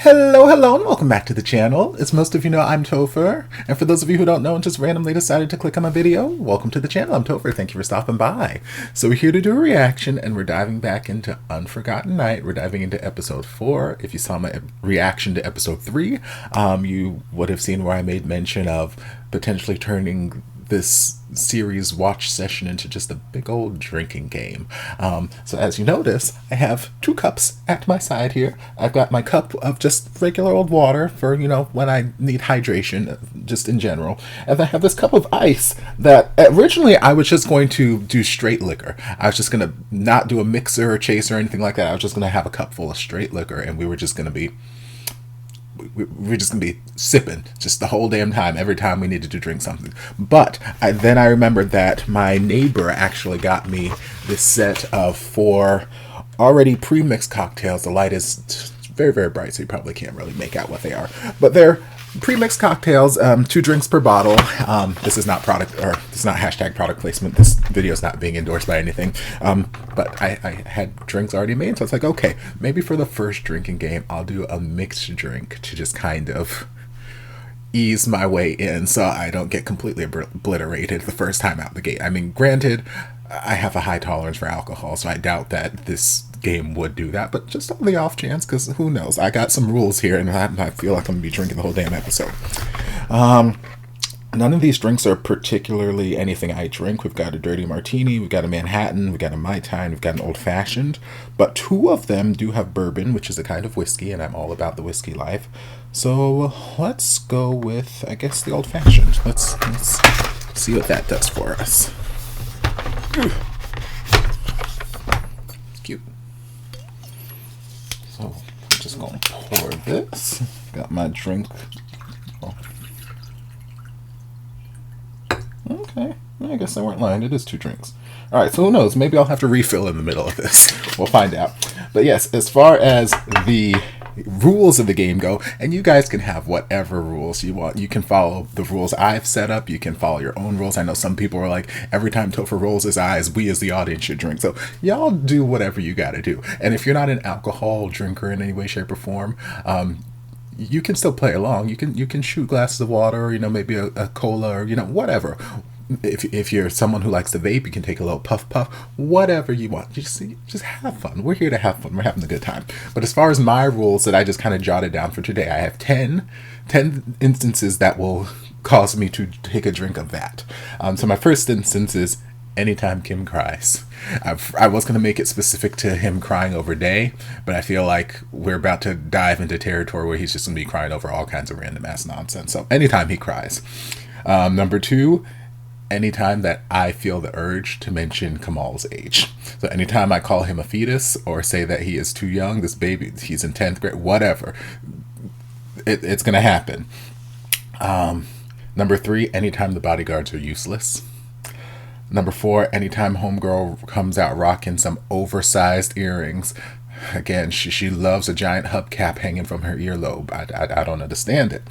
Hello, and welcome back to the channel. As most of you know, I'm Topher, and for those of you who don't know and just randomly decided to click on my video, welcome to the channel. I'm Topher. Thank you for stopping by. So we're here to do a reaction, and we're diving back into Unforgotten Night. We're diving into episode 4. If you saw my reaction to episode 3, you would have seen where I made mention of potentially turning this series watch session into just a big old drinking game. So as you notice, I have 2 cups at my side here. I've got my cup of just regular old water for, when I need hydration, just in general. And I have this cup of ice that originally I was just going to do straight liquor. I was just going to not do a mixer or chaser or anything like that. I was just going to have a cup full of straight liquor, and we're just going to be sipping just the whole damn time every time we needed to drink something. But then I remembered that my neighbor actually got me this set of 4 already pre-mixed cocktails. The light is very, very bright, so you probably can't really make out what they are. But they're pre-mixed cocktails, 2 drinks per bottle. This is not hashtag product placement. This video is not being endorsed by anything. But I had drinks already made, so it's like, okay, maybe for the first drinking game, I'll do a mixed drink to just kind of ease my way in so I don't get completely obliterated the first time out the gate. I mean, granted, I have a high tolerance for alcohol, so I doubt that this game would do that, but just on the off chance, because who knows, I got some rules here, and I feel like I'm gonna be drinking the whole damn episode. None of these drinks are particularly anything I drink. We've got a dirty martini, we've got a Manhattan, we've got a Mai Tai, and we've got an old fashioned, but 2 of them do have bourbon, which is a kind of whiskey, and I'm all about the whiskey life. So let's go with, I guess, the old fashioned. Let's see what that does for us. It's cute. So I'm just gonna pour this. Got my drink. Oh. Okay, I guess I weren't lying. It is 2 drinks. All right, so who knows? Maybe I'll have to refill in the middle of this. We'll find out. But yes, as far as the rules of the game go, and you guys can have whatever rules you want. You can follow the rules I've set up. You can follow your own rules. I know some people are like, every time Topher rolls his eyes, we as the audience should drink. So y'all do whatever you got to do. And if you're not an alcohol drinker in any way, shape, or form, you can still play along. You can shoot glasses of water, or maybe a cola, or whatever. If you're someone who likes to vape, you can take a little puff, whatever you want. Just have fun. We're here to have fun. We're having a good time. But as far as my rules that I just kind of jotted down for today, I have 10 instances that will cause me to take a drink of that. So my first instance is anytime Kim cries. I was going to make it specific to him crying over Day, but I feel like we're about to dive into territory where he's just going to be crying over all kinds of random ass nonsense. So anytime he cries. Number 2, anytime that I feel the urge to mention Kamal's age. So anytime I call him a fetus or say that he is too young, this baby, he's in 10th grade, whatever, it's going to happen. Number 3, anytime the bodyguards are useless. Number 4, anytime homegirl comes out rocking some oversized earrings. Again, she loves a giant hubcap hanging from her earlobe. I don't understand it.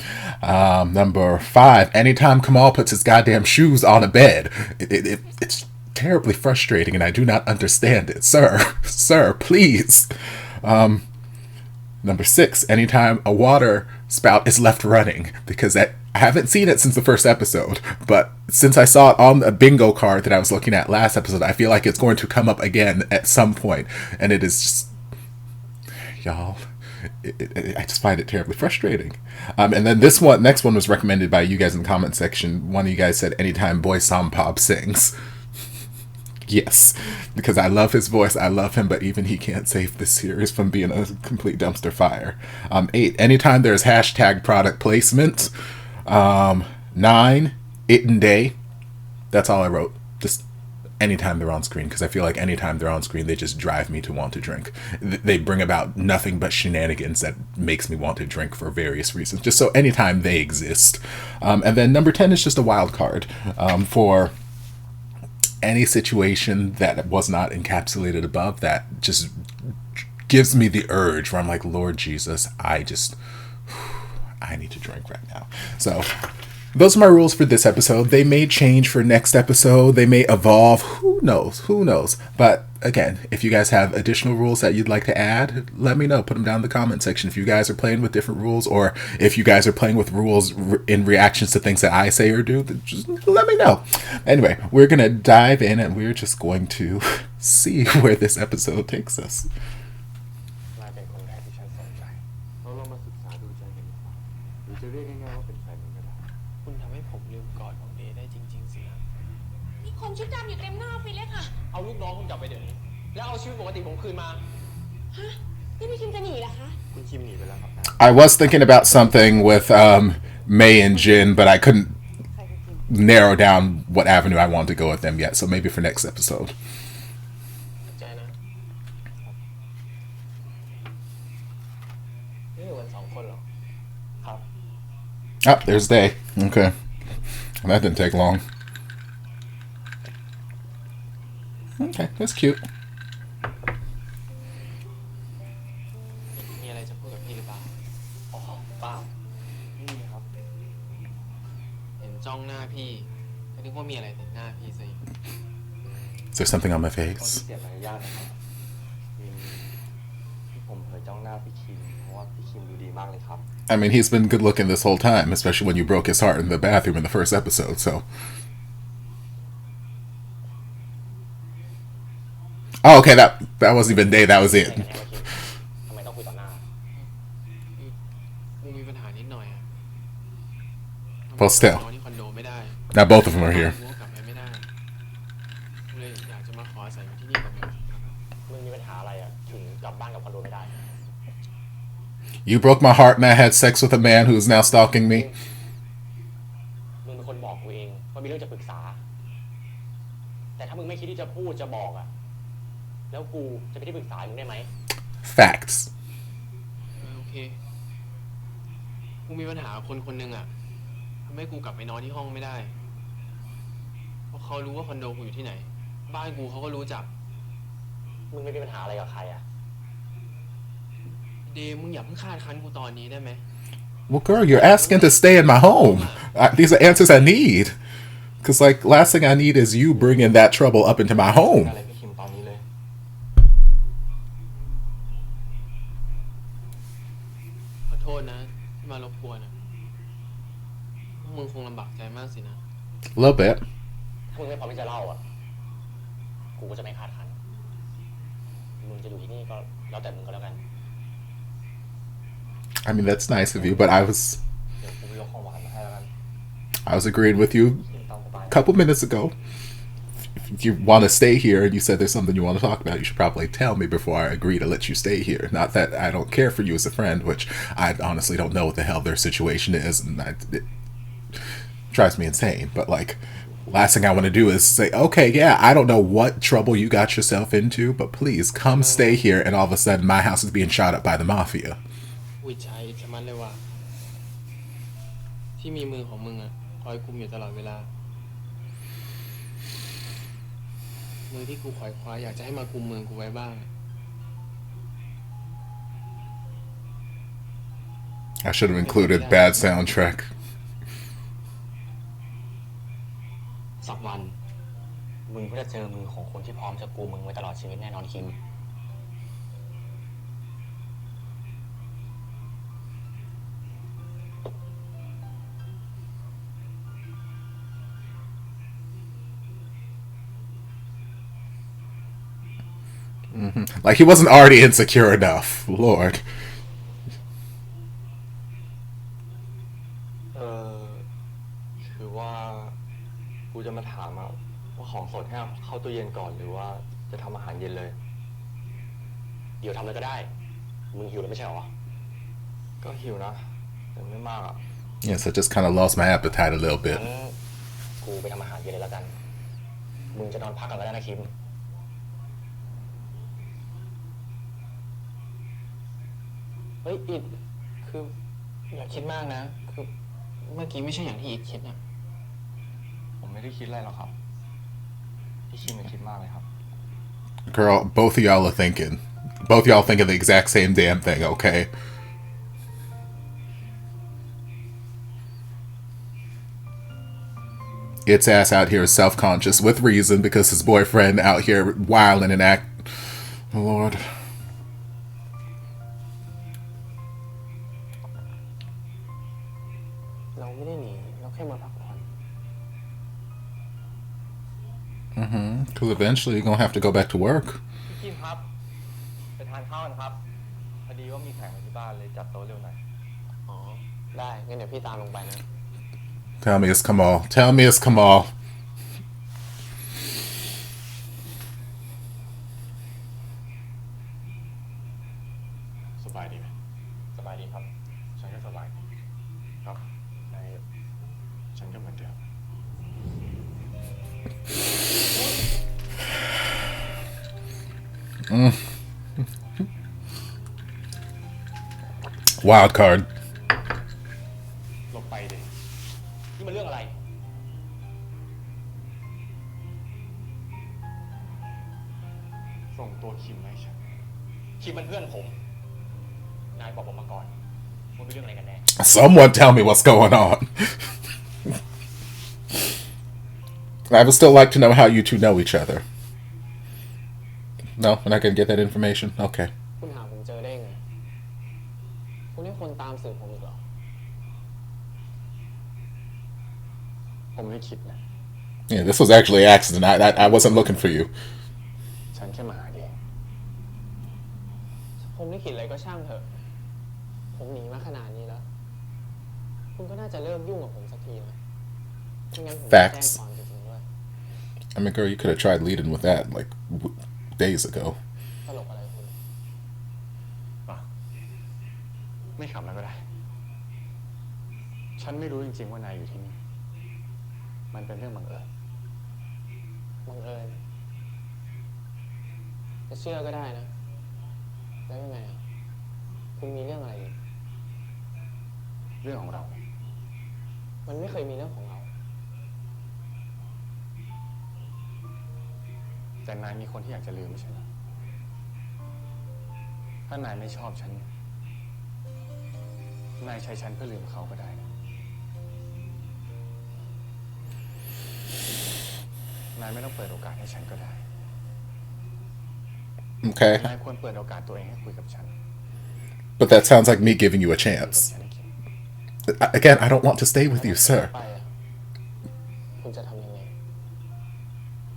Number 5, anytime Kamal puts his goddamn shoes on a bed. It's terribly frustrating, and I do not understand it. Sir, please. Number 6, anytime a water spout is left running, because I haven't seen it since the first episode, but since I saw it on a bingo card that I was looking at last episode, I feel like it's going to come up again at some point, and it is just, y'all, I just find it terribly frustrating. And then next one was recommended by you guys in the comment section. One of you guys said anytime Boy Sampab sings. Yes, because I love his voice, I love him, but even he can't save this series from being a complete dumpster fire. 8, anytime there's hashtag product placement. 9, it and day. That's all I wrote. Just anytime they're on screen, because I feel like anytime they're on screen, they just drive me to want to drink. They bring about nothing but shenanigans that makes me want to drink for various reasons, just so anytime they exist. And then number 10 is just a wild card for any situation that was not encapsulated above, that just gives me the urge where I'm like, Lord Jesus, I need to drink right now. So those are my rules for this episode. They may change for next episode. They may evolve. Who knows? But again, if you guys have additional rules that you'd like to add, let me know. Put them down in the comment section. If you guys are playing with different rules, or if you guys are playing with rules in reactions to things that I say or do, then just let me know. Anyway, we're going to dive in and we're just going to see where this episode takes us. I was thinking about something with Mei and Jin, but I couldn't narrow down what avenue I wanted to go with them yet, so maybe for next episode. Oh, there's Day. Okay. That didn't take long. Okay, that's cute. Is there something on my face? I mean, he's been good looking this whole time, especially when you broke his heart in the bathroom in the first episode, so. Oh, okay, that wasn't even Day, that was it. Well, still. Now both of them are here. You broke my heart and I had sex with a man who is now stalking me. Facts. Okay. กูมีปัญหาคนหนึ่งอ่ะทำให้กูกลับไปนอนที่ห้องไม่ได้เพราะเขารู้ว่าคอนโดกูอยู่ที่ไหนบ้านกูเขาก็รู้จักมึงไม่มีปัญหาอะไรกับใครอ่ะเดมึงอย่าเพิ่งคาดคั้นกูตอนนี้ได้ไหม Well, girl, you're asking to stay in my home. These are answers I need. Because, like, last thing I need is you bringing that trouble up into my home. ขอโทษนะที่มารบกวนนะมึงคงลำบากใจมากสินะ A little bit. ถ้ามึงไม่พร้อมที่จะเล่าอ่ะกูก็จะไม่คาดคั้นมึงจะอยู่ที่นี่ก็แล้วแต่มึงก็แล้วกัน I mean, that's nice of you, but I was agreeing with you a couple minutes ago. If you want to stay here and you said there's something you want to talk about, you should probably tell me before I agree to let you stay here. Not that I don't care for you as a friend, which I honestly don't know what the hell their situation is, and it drives me insane. But, like, last thing I want to do is say, okay, yeah, I don't know what trouble you got yourself into, but please come stay here, and all of a sudden my house is being shot up by the mafia. วิจัยชะมัดเลยว่าที่มีมือของมึงอะคอยกุมอยู่ตลอดเวลามือที่กูขวายคว้าอยากจะให้มากุมมือกูไว้บ้าง I should have included bad soundtrack. สักวันมึงก็จะเจอมือของคนที่พร้อมจะกุมมึงไว้ตลอดชีวิตแน่นอนคิมLike, he wasn't already insecure enough. Lord. คือว่ากูจะมาถามว่าของสดให้เข้าตู้เย็นก่อนหรือว่าจะทำอาหารเย็นเลยเดี๋ยวทำเลยก็ได้มึงหิวแล้วไม่ใช่หรอก็หิวนะแต่ไม่มากอ่ะ Yes, I just kind of lost my appetite a little bit. กูไปทำอาหารเย็นเลยแล้วกันมึงจะนอนพักกันก็ได้นะคิมเฮ้ยอิดคืออย่าคิดมากนะคือเมื่อกี้ไม่ใช่อย่างที่อิดคิดนะผมไม่ได้คิดอะไรหรอกครับพี่คิมคิดมากเลยครับ Girl, both of y'all are thinking. Both y'all thinking the exact same damn thing, okay? Its ass out here is self-conscious with reason because his boyfriend out here wilding and act. Oh, Lord. เราไม่ได้หนีเราแค่มาพักผ่อน Because eventually you're gonna have to go back to work. พี่คิมครับไปทานข้าวกันครับพอดีว่ามีแขกมาที่บ้านเลยจัดโต๊ะเร็วหน่อย อ๋อ ได้งั้นเดี๋ยวพี่ตามลงไปนะ Tell me it's Kamal. Tell me it's Kamal. สบายดีไหมสบายดีครับฉันก็สบายครับในฉันก็เหมือนเดิม Wild card. หลบไปดินี่มันเรื่องอะไรส่งตัวคิมมาให้ฉันคิมเป็นเพื่อนผมนายบอกผมมาก่อนว่าเป็นเรื่องอะไรกันแน่ Someone tell me what's going on. I would still like to know how you two know each other. No, we're not gonna get that information? Okay. คุณหาผมเจอได้ไง คุณให้คนตามสืบผมอีกเหรอ ผมไม่คิดนะ Yeah, this was actually an accident. I wasn't looking for you. ฉันแค่มาหาเอง ผมไม่คิดอะไรก็ช่างเถอะ ผมหนีมาขนาดนี้แล้ว คุณก็น่าจะเลิกยุ่งกับผมสักทีนะไม่งั้นผมจะแจ้ง Facts. ความจริงๆด้วย I mean, girl, you could have tried leading with that like days ago. ตลกอะไรคุณ ป่ะไม่ขำแล้วก็ได้ ฉันไม่รู้จริงๆว่านายอยู่ที่นี่ มันเป็นเรื่องบังเอิญ บังเอิญจะเชื่อก็ได้นะ แล้วยังไงอ่ะ คุณมีเรื่องอะไรอีก เรื่องของเรา มันไม่เคยมีเรื่องของเรา แต่นายมีคนที่อยากจะลืมไม่ใช่เหรอถ้านายไม่ชอบฉัน นายใช้ฉันเพื่อลืมเขาก็ได้นะนายไม่ต้องเปิดโอกาสให้ฉันก็ได้ Okay. นายควรเปิดโอกาสตัวเองให้คุยกับฉัน But that sounds like me giving you a คุยกับ chance. ฉันให้คิด Again, I don't want to stay with you, sir. ไปอ่ะ คุณจะทำยังไง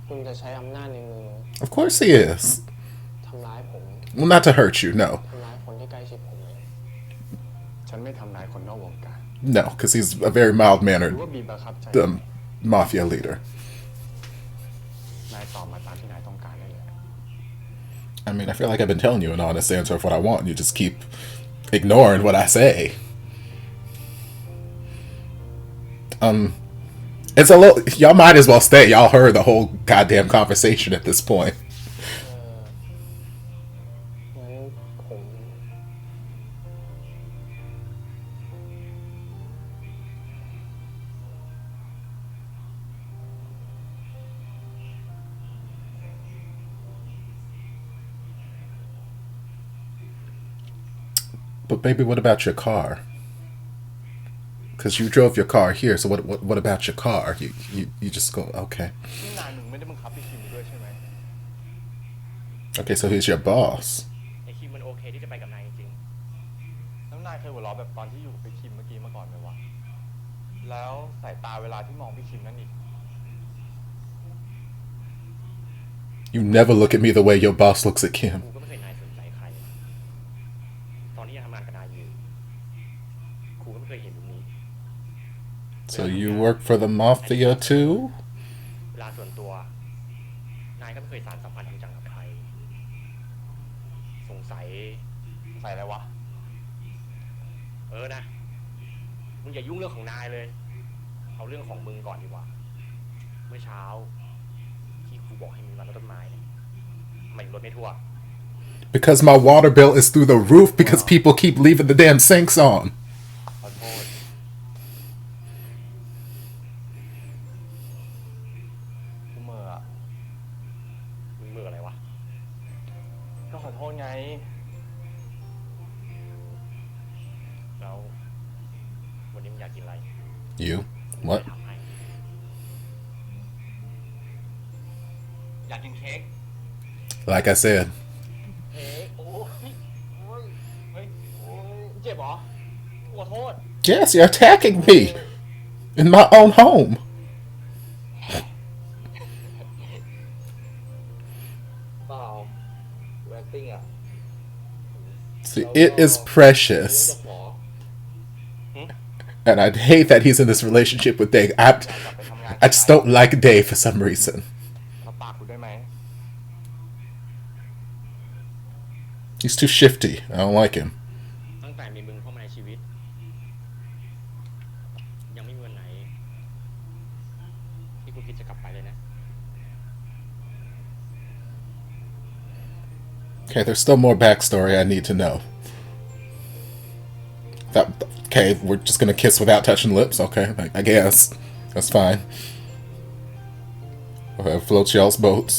คุณจะใช้อำนาจในมือ Of course he is. ทำร้ายผม Well, not to hurt you, no. ทำร้ายคนที่ใกล้ชิดผมเลย ฉันไม่ทำนายคนนอกวงการ No, because he's a very ห mild-mannered รือว่าบีบบังคับใจ mafia leader. นายตอบมาตามที่นายต้องการได้เลย I mean, I feel like I've been telling you an honest answer of what I want, and you just keep ignoring what I say. It's a little. Y'all might as well stay. Y'all heard the whole goddamn conversation at this point. งั้นผม But baby, what about your car? Because you drove your car here. So what about your car? You just go okay. นี่นายมึงไม่ได้บังคับพี่คิมด้วยใช่ไหม Okay, so he's your boss. ไอคิมมันโอเคที่จะไปกับนายจริงๆแล้วนายเคยหัวเราะแบบตอนที่อยู่กับพี่คิมเมื่อกี้มาก่อนไหมวะ แล้วสายตาเวลาที่มองพี่คิมนั่นอีก You never look at me the way your boss looks at Kim. กูก็ไม่เคยนายสนใจใคร ตอนที่ยังทำงานกับนายอยู่กูก็ไม่เคยเห็นตรงนี้ So you work for the mafia too? เวลาส่วนตัว นายก็ไม่เคยสานสัมพันธ์จริงจังกับใคร สงสัยอะไรวะ นะ มึงอย่ายุ่งเรื่องของนายเลย เอาเรื่องของมึงก่อนดีกว่า เมื่อเช้าที่ครูบอกให้มึงมาลดต้นไม้เนี่ยทำไมรถไม่ทั่ว Because my water bill is through the roof because people keep leaving the damn sinks on. ขอโทษกูเหม่ออะมึงเหม่ออะไรวะ ก็ขอโทษไง แล้ววันนี้มึงอยากกินอะไร You? What? ทำให้ อยากกินเค้ก Like I said. เค้กโอ้ยโอ้ยเฮ้ยโอ้ยเจ็บเหรอขอโทษ Yes, you're attacking me in my own home. เปล่าแวคติ้งอ่ะ See, it is precious. And I hate that he's in this relationship with Dave. I just don't like Dave for some reason. รับปากกูได้ไหม He's too shifty. I don't like him. ตั้งแต่มีมึงเข้ามาในชีวิต ยังไม่มีวันไหนที่กูคิดจะกลับไปเลยนะ Okay, there's still more backstory I need to know. Okay, we're just gonna kiss without touching lips. Okay, I guess. That's fine. Okay, float y'all's boats.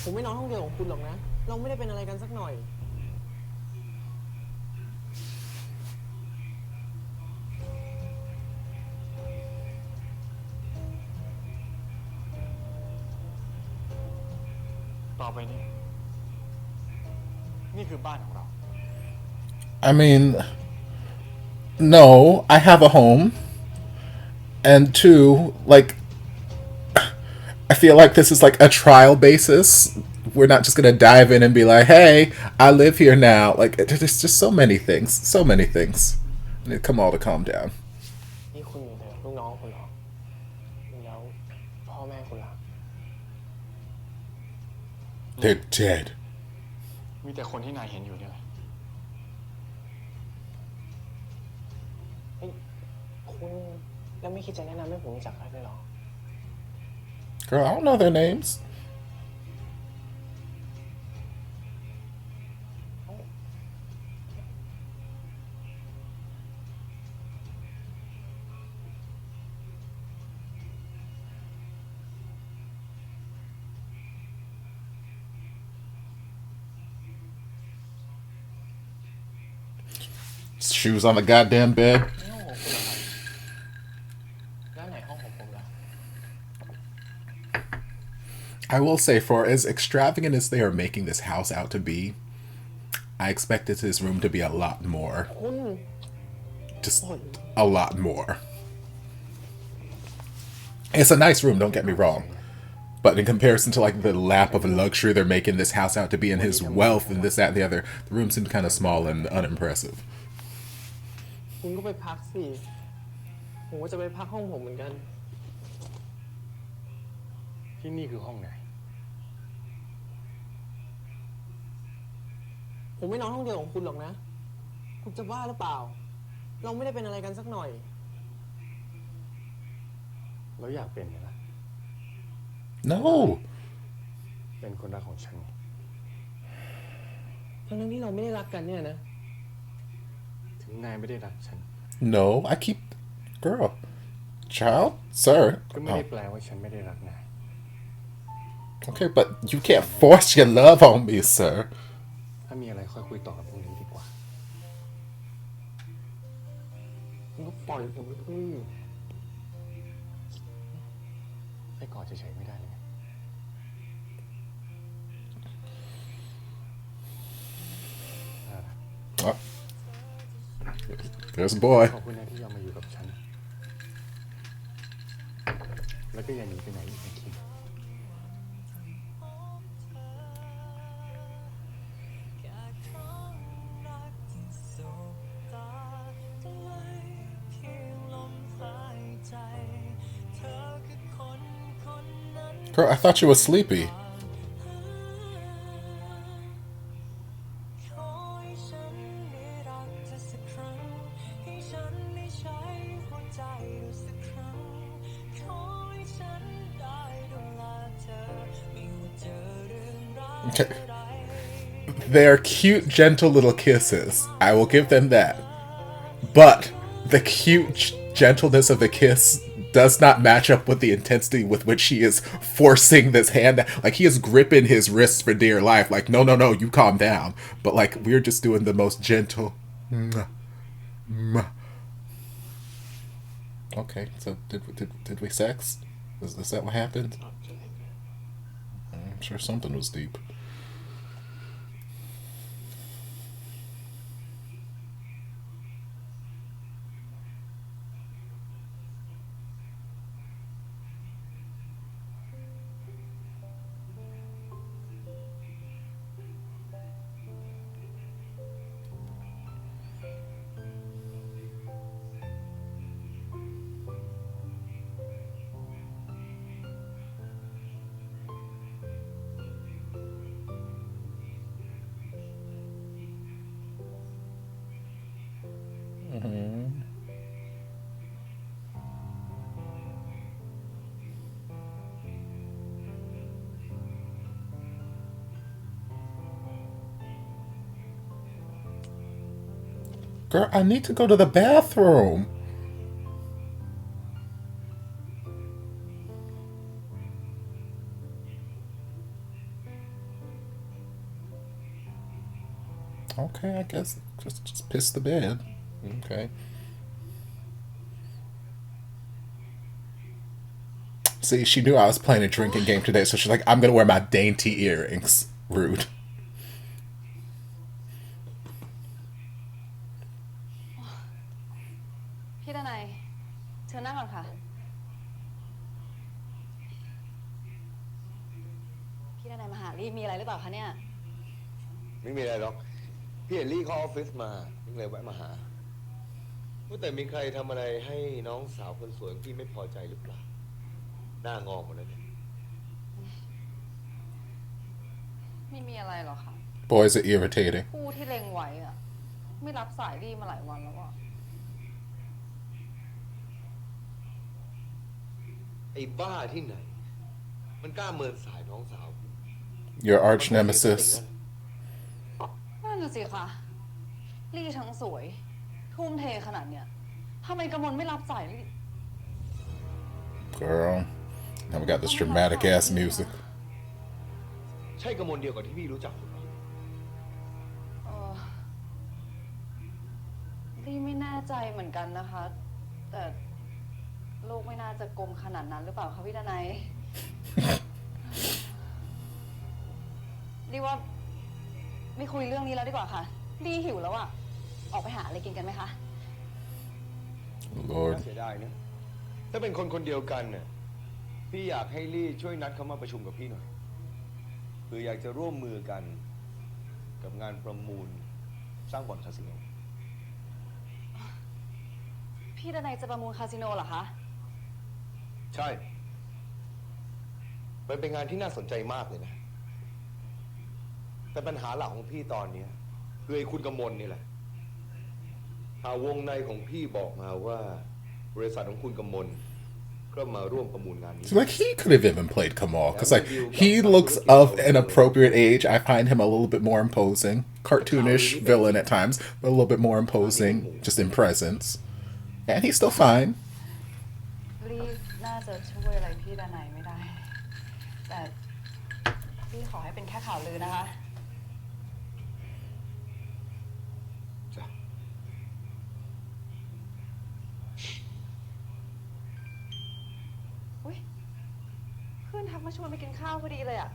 ผมไม่นอนห้องเดียวของคุณหรอกนะ เราไม่ได้เป็นอะไรกันสักหน่อย ต่อไปนี้นี่คือบ้านของเรา I mean, no, I have a home. And two, like, I feel like this is like a trial basis. We're not just gonna dive in and be like, hey, I live here now. Like, there's just so many things. So many things. I need come all to calm down. นี่คุณอยู่แต่ลูกน้องคุณเหรอ แล้วพ่อแม่คุณล่ะ They're dead. มีแต่คนที่นายเห็นอยู่เนี่ยแหละ คุณแล้วไม่คิดจะแนะนำให้ผมรู้จักใครเลยเหรอ Girl, I don't know their names. Shoes on the goddamn bed. นี่ห้องของคุณเหรอครับแล้วไหนห้องของผมล่ะ I will say, for as extravagant as they are making this house out to be, I expected his room to be a lot more. คุณ Just a lot more. It's a nice room, don't get me wrong. But in comparison to like the lap of luxury they're making this house out to be and his wealth and this, that, and the other, the room seemed kind of small and unimpressive. คุณก็ไปพักสิ ผมก็จะไปพักห้องผมเหมือนกัน ที่นี่คือห้องไหน ผมไม่นอนห้องเดียวของคุณหรอกนะ คุณจะบ้าหรือเปล่า เราไม่ได้เป็นอะไรกันสักหน่อย แล้วอยากเป็นไงล่ะ No. เป็นคนรักของฉัน ทั้งที่เราไม่ได้รักกันเนี่ยนะ ถึงนายไม่ได้รักฉัน No, I keep... Girl. Child? Sir? ก็ไม่ได้แปลว่าฉันไม่ได้รักนาย Okay, but you can't force your love on me, sir. ถ้ามีอะไรค่อยคุยต่อกับพวกนี้ดีกว่า คุณก็ปล่อยผมไปสิ ให้กอดเฉยๆไม่ได้เลยไง Oh. There's a boy. ขอบคุณนะที่ยอมมาอยู่กับฉัน แล้วก็อย่าหนีไปไหนอีกนะคิม Girl, I thought you were sleepy. Okay. They're cute, gentle little kisses. I will give them that. But the cute gentleness of the kiss does not match up with the intensity with which he is forcing this hand. Like, he is gripping his wrists for dear life. Like, no, no, no, you calm down. But, like, we're just doing the most gentle. Okay, so did we sex? Is that what happened? I'm sure something was deep. Girl, I need to go to the bathroom. Okay, I guess just piss the bed. Okay. See, she knew I was playing a drinking game today, so she's like, I'm gonna wear my dainty earrings. Rude. Lee มีอะไรหรือเปล่าคะเนี่ย ไม่มีอะไรหรอกพี่เห็นลี่เข้าออฟฟิศมาพี่เลยแวะมาหาว่าแต่มีใครทำอะไรให้น้องสาวคนสวยพี่ไม่พอใจหรือเปล่าหน้างอหมดแล้วเนี่ยไม่มีอะไรหรอกค่ะ Boys are irritating. ผู้ที่เล็งไว้อะไม่รับสายลี่มาหลายวันแล้วอะไอ้บ้าที่ไหนมันกล้าเมินสายน้องสาว Your arch nemesis. นั่นน่ะสิค่ะลี่ทั้งสวยทุ่มเทขนาดเนี้ยทำไมกมลไม่รับสายลี่ Girl, now we got this dramatic ass music. ใช่กมลเดียวกับที่พี่รู้จักหรือเปล่าลี่ไม่แน่ใจเหมือนกันนะคะแต่โลกไม่น่าจะกลมขนาดนั้นหรือเปล่าคะพี่ดนัยลี่ว่าไม่คุยเรื่องนี้แล้วดีกว่าค่ะลี่หิวแล้วอะออกไปหาอะไรกินกันไหมคะ Lord. เสียดายนะถ้าเป็นคนคนเดียวกันเนี่ยพี่อยากให้ลี่ช่วยนัดเขามาประชุมกับพี่หน่อยคืออยากจะร่วมมือกันกับงานประมูลสร้างบ่อนคาสิโนพี่ดนัยจะประมูลคาสิโนเหรอคะใช่มันเป็นงานที่น่าสนใจมากเลยนะแต่ปัญหาหลักของพี่ตอนนี้คือไอ้คุณกมลนี่แหละวงในของพี่บอกมาว่าบริษัทของคุณกมลก็มาร่วมประมูลงานนี้ So like he could have even played Kamal, because like he looks of an appropriate age. I find him a little bit more imposing, cartoonish villain at times, but a little bit more imposing just in presence. And he's still fine. ลี่น่าจะช่วยอะไรพี่ดนัยไม่ได้แต่ลี่ขอให้เป็นแค่ข่าวลือนะคะเพื่อนทักมาชวนไปกินข้าวพอดีเลยอ่ะ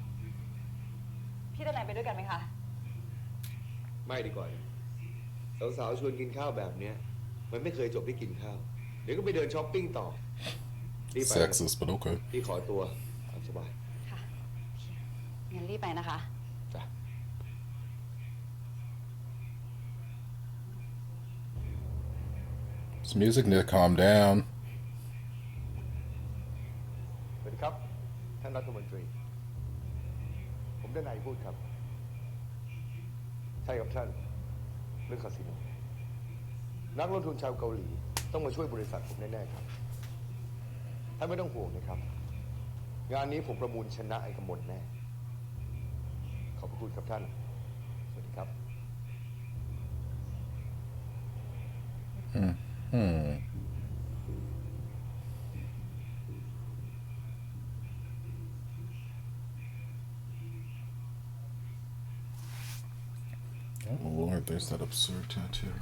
พี่ดนัยไปด้วยกันไหมคะไม่ดีกว่าสาวๆชวนกินข้าวแบบนี้มันไม่เคยจบที่กินข้าวเดี๋ยวก็ไปเดินช้อปปิ้งต่อ Sexist, but okay. พี่ขอตัวตามสบายค่ะงั้นรีบไปนะคะจ้ะ This music need to calm down. สวัสดีครับท่านรัฐมนตรีผมด้านในพูดครับใช่ครับท่านเรื่องคาสิโนนักลงทุนชาวเกาหลีต้องมาช่วยบริษัทผมแน่ๆครับท่านไม่ต้องห่วงนะครับงานนี้ผมประมูลชนะไอ้กมลแน่ขอบคุณครับท่านสวัสดีครับOh Lord, there's that absurd tattoo.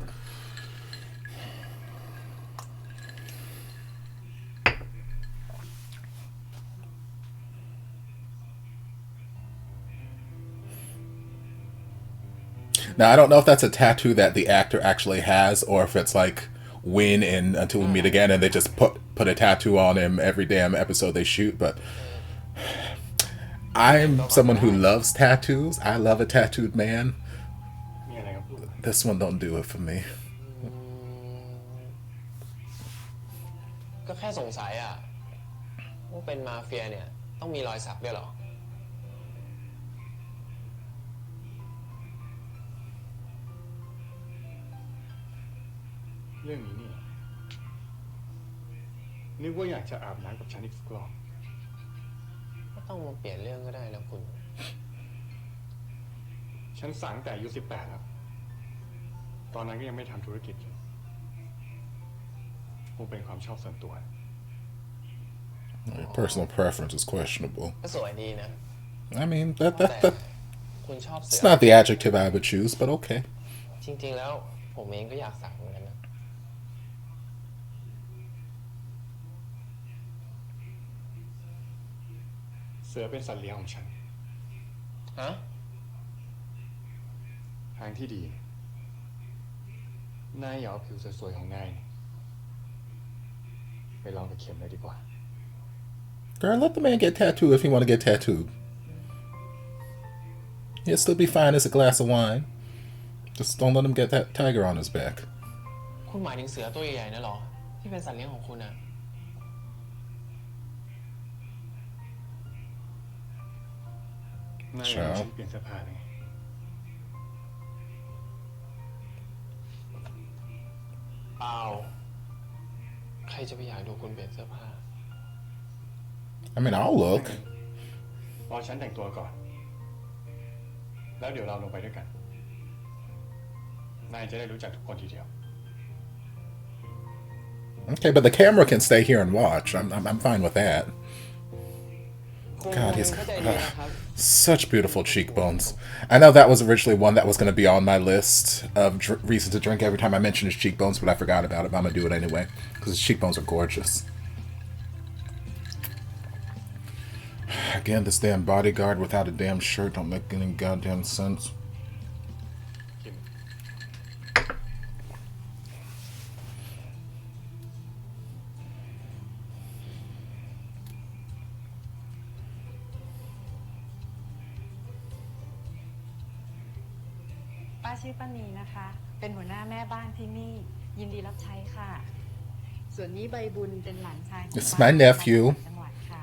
Now, I don't know if that's a tattoo that the actor actually has, or if it's like Win in Until We Meet Again, and they just put a tattoo on him every damn episode they shoot. But I'm someone who loves tattoos. I love a tattooed man. มีอะไรก็พูด This one don't do it for me. ก็แค่สงสัยอ่ะว่าเป็นมาเฟียเนี่ยต้องมีรอยสักด้วยเหรอ เรื่องนี้นี่นึกว่าอยากจะอาบน้ำกับฉันอีกสักรอบ ไม่ต้องมาเปลี่ยนเรื่องก็ได้แล้วคุณ ฉันสั่งแต่อายุ18แล้วตอนนั้นก็ยังไม่ทำธุรกิจเลยคงเป็นความชอบส่วนตัว Your personal preference is questionable. ก็สวยดีนะ I mean, แต่ that คุณชอบเสื it's not the adjective I would choose, but okay. จริงๆแล้วผมเองก็อยากสักเหมือนกันนะ เสือเป็นสัตว์เลี้ยงของฉัน ฮะ ทางที่ดีนายอย่าเอาผิวสวยๆของนายไปลองกับเข็มเลยดีกว่า Girl, let the man get tattooed if he want to get tattooed. He'll still be fine as a glass of wine. Just don't let him get that tiger on his back. คุณหมายถึงเสือตัวใหญ่ๆนะเหรอ ที่เป็นสัตว์เลี้ยงของคุณอะ นายอยากให้ฉันเปลี่ยนเสื้อผ้าเลย เปล่าใครจะไปอยากดูคุณเปลี่ยนเสื้อผ้า I mean, I'll look. รอฉันแต่งตัวก่อน แล้วเดี๋ยวเราลงไปด้วยกัน นายจะได้รู้จักทุกคนทีเดียว Okay, but the camera can stay here and watch. I'm fine with that. God, he's such beautiful cheekbones. I know that was originally one that was going to be on my list of reasons to drink every time I mention his cheekbones, but I forgot about it. But I'm going to do it anyway because his cheekbones are gorgeous. Again, this damn bodyguard without a damn shirt don't make any goddamn sense. ป้าชื่อป้านีนะคะ เป็นหัวหน้าแม่บ้านที่นี่ ยินดีรับใช้ค่ะ ส่วนนี้ใบบุญเป็นหลานชายของ It's ป้า my nephew. จังหวัดค่ะ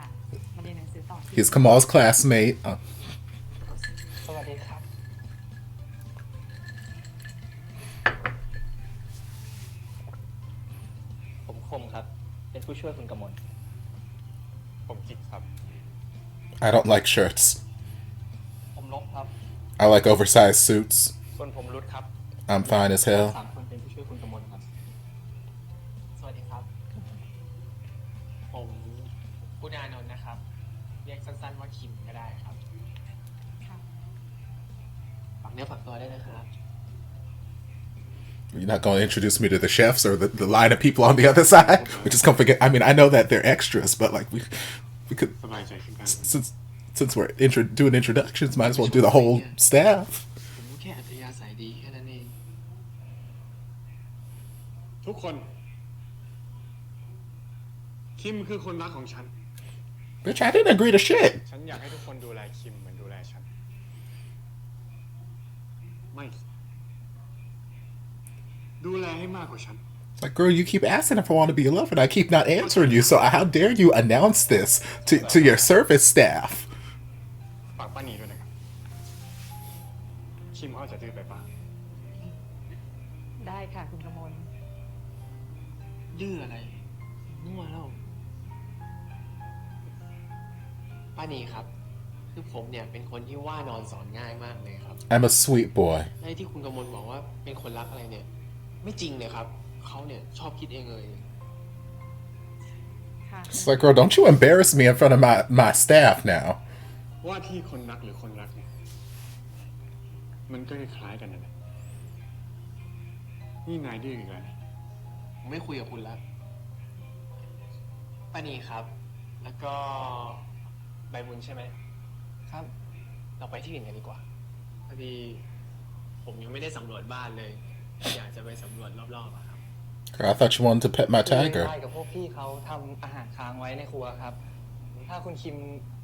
มาเรียนหนังสือต่อที่ He's Kamal's classmate. สวัสดีครับ ผมคมครับ เป็นผู้ช่วยคุณกมล ผมคิดครับ I don't like shirts. ผมลบครับ I like oversized suits. ส่วนผมรุดครับ I'm fine as hell. 3 คนเป็นผู้ช่วยคุณกมลครับ สวัสดีครับ ผมคุณอานนท์นะครับ เรียกสั้นๆว่าคิมก็ได้ครับ ค่ะ ฝากเนื้อฝากตัวได้วยนะครับ You're not going to introduce me to the chefs or the line of people on the other side? We just can't forget. I mean, I know that they're extras, but like we could สบายใจขึ้นกัน since we're doing introductions, might as well do the whole staff. ผมแค่อัธยาศัยดีแค่นั้นเอง ทุกคน คิมคือคนรักของฉัน Bitch, I didn't agree to shit. ฉันอยากให้ทุกคนดูแลคิมเหมือนดูแลฉัน ไม่ ดูแลให้มากกว่าฉัน Like, girl, you keep asking if I want to be your lover, and I keep not answering you. So how dare you announce this to your service staff? ฝากป้านีด้วยนะครับ คิมเขาจะดื้อไปป่ะ ได้ค่ะคุณกมล ดื้ออะไรมั่วแล้วป้านีครับ คือผมเนี่ยเป็นคนที่ว่านอนสอนง่ายมากเลยครับ I'm a sweet boy. ในที่คุณกมลบอกว่าเป็นคนรักอะไรเนี่ย ไม่จริงเลยครับ เขาเนี่ยชอบคิดเองเลย ค่ะ It's like, girl, don't you embarrass me in front of my staff now. ว่าที่คนรักหรือคนรักเนี่ย มันก็คล้ายๆกันนั่นแหละนี่นายดื้ออีกแล้วนะ ผมไม่คุยกับคุณแล้วป้านีครับ แล้วก็ใบบุญใช่ไหมครับ เราไปที่อื่นกันดีกว่าพอดี ผมยังไม่ได้สำรวจบ้านเลย อยากจะไปสำรวจรอบๆอะครับ Girl, I thought you wanted to pet my ได้ tiger. กับพวกพี่เขาทำอาหารค้างไว้ในครัวครับ ถ้าคุณคิม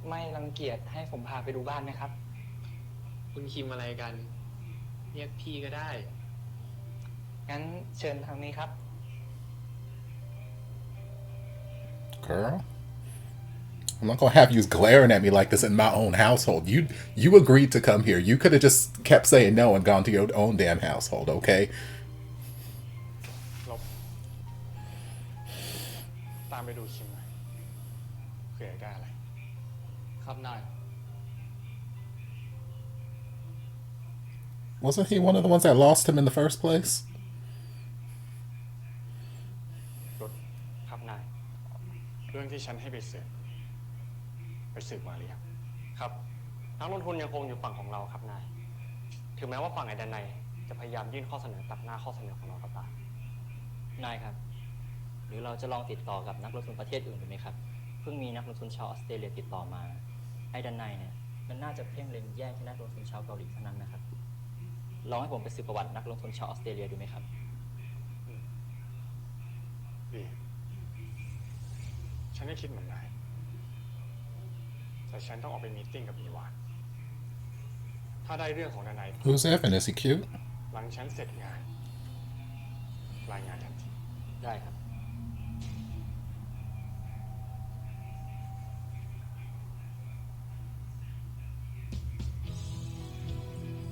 ไม่รังเกียจให้ผมพาไปดูบ้านไหมครับ คุณคิมอะไรกัน เรียกพี่ก็ได้ งั้นเชิญทางนี้ครับ Girl, I'm not gonna have you glaring at me like this in my own household. You agreed to come here. You could have just kept saying no and gone to your own damn household, okay? ลบตามไปดูคิมหน่อยเผื่อได้อะไร ครับนาย Wasn't he one of the ones that lost him in the first place? รถครับนาย เรื่องที่ฉันให้ไปสืบมาหรือยัง ครับนักลงทุนยังคงอยู่ฝั่งของเราครับนายถึงแม้ว่าฝั่งไอ้ด้านในจะพยายามยื่นข้อเสนอตัดหน้าข้อเสนอของเราก็ตาม นายครับ หรือเราจะลองติดต่อกับนักลงทุนประเทศอื่นดูไหมครับ เพิ่งมีนักลงทุนชาวออสเตรเลียติดต่อมา ไอ้ด้านในเนี่ยมันน่าจะเพ่งเล็งแย่งแค่นักลงทุนชาวเกาหลีเท่านั้นนะครับ ลองให้ผมไปสืบประวัตินักลงทุนชาวออสเตรเลียดูไหมครับ ดี ฉันก็คิดเหมือนนายแต่ฉันต้องออกไปมีตติ้งกับอีวาน ถ้าได้เรื่องของนาย Who's Evan? Is he cute? หลังฉันเสร็จงาน รายงานทันที ได้ครับ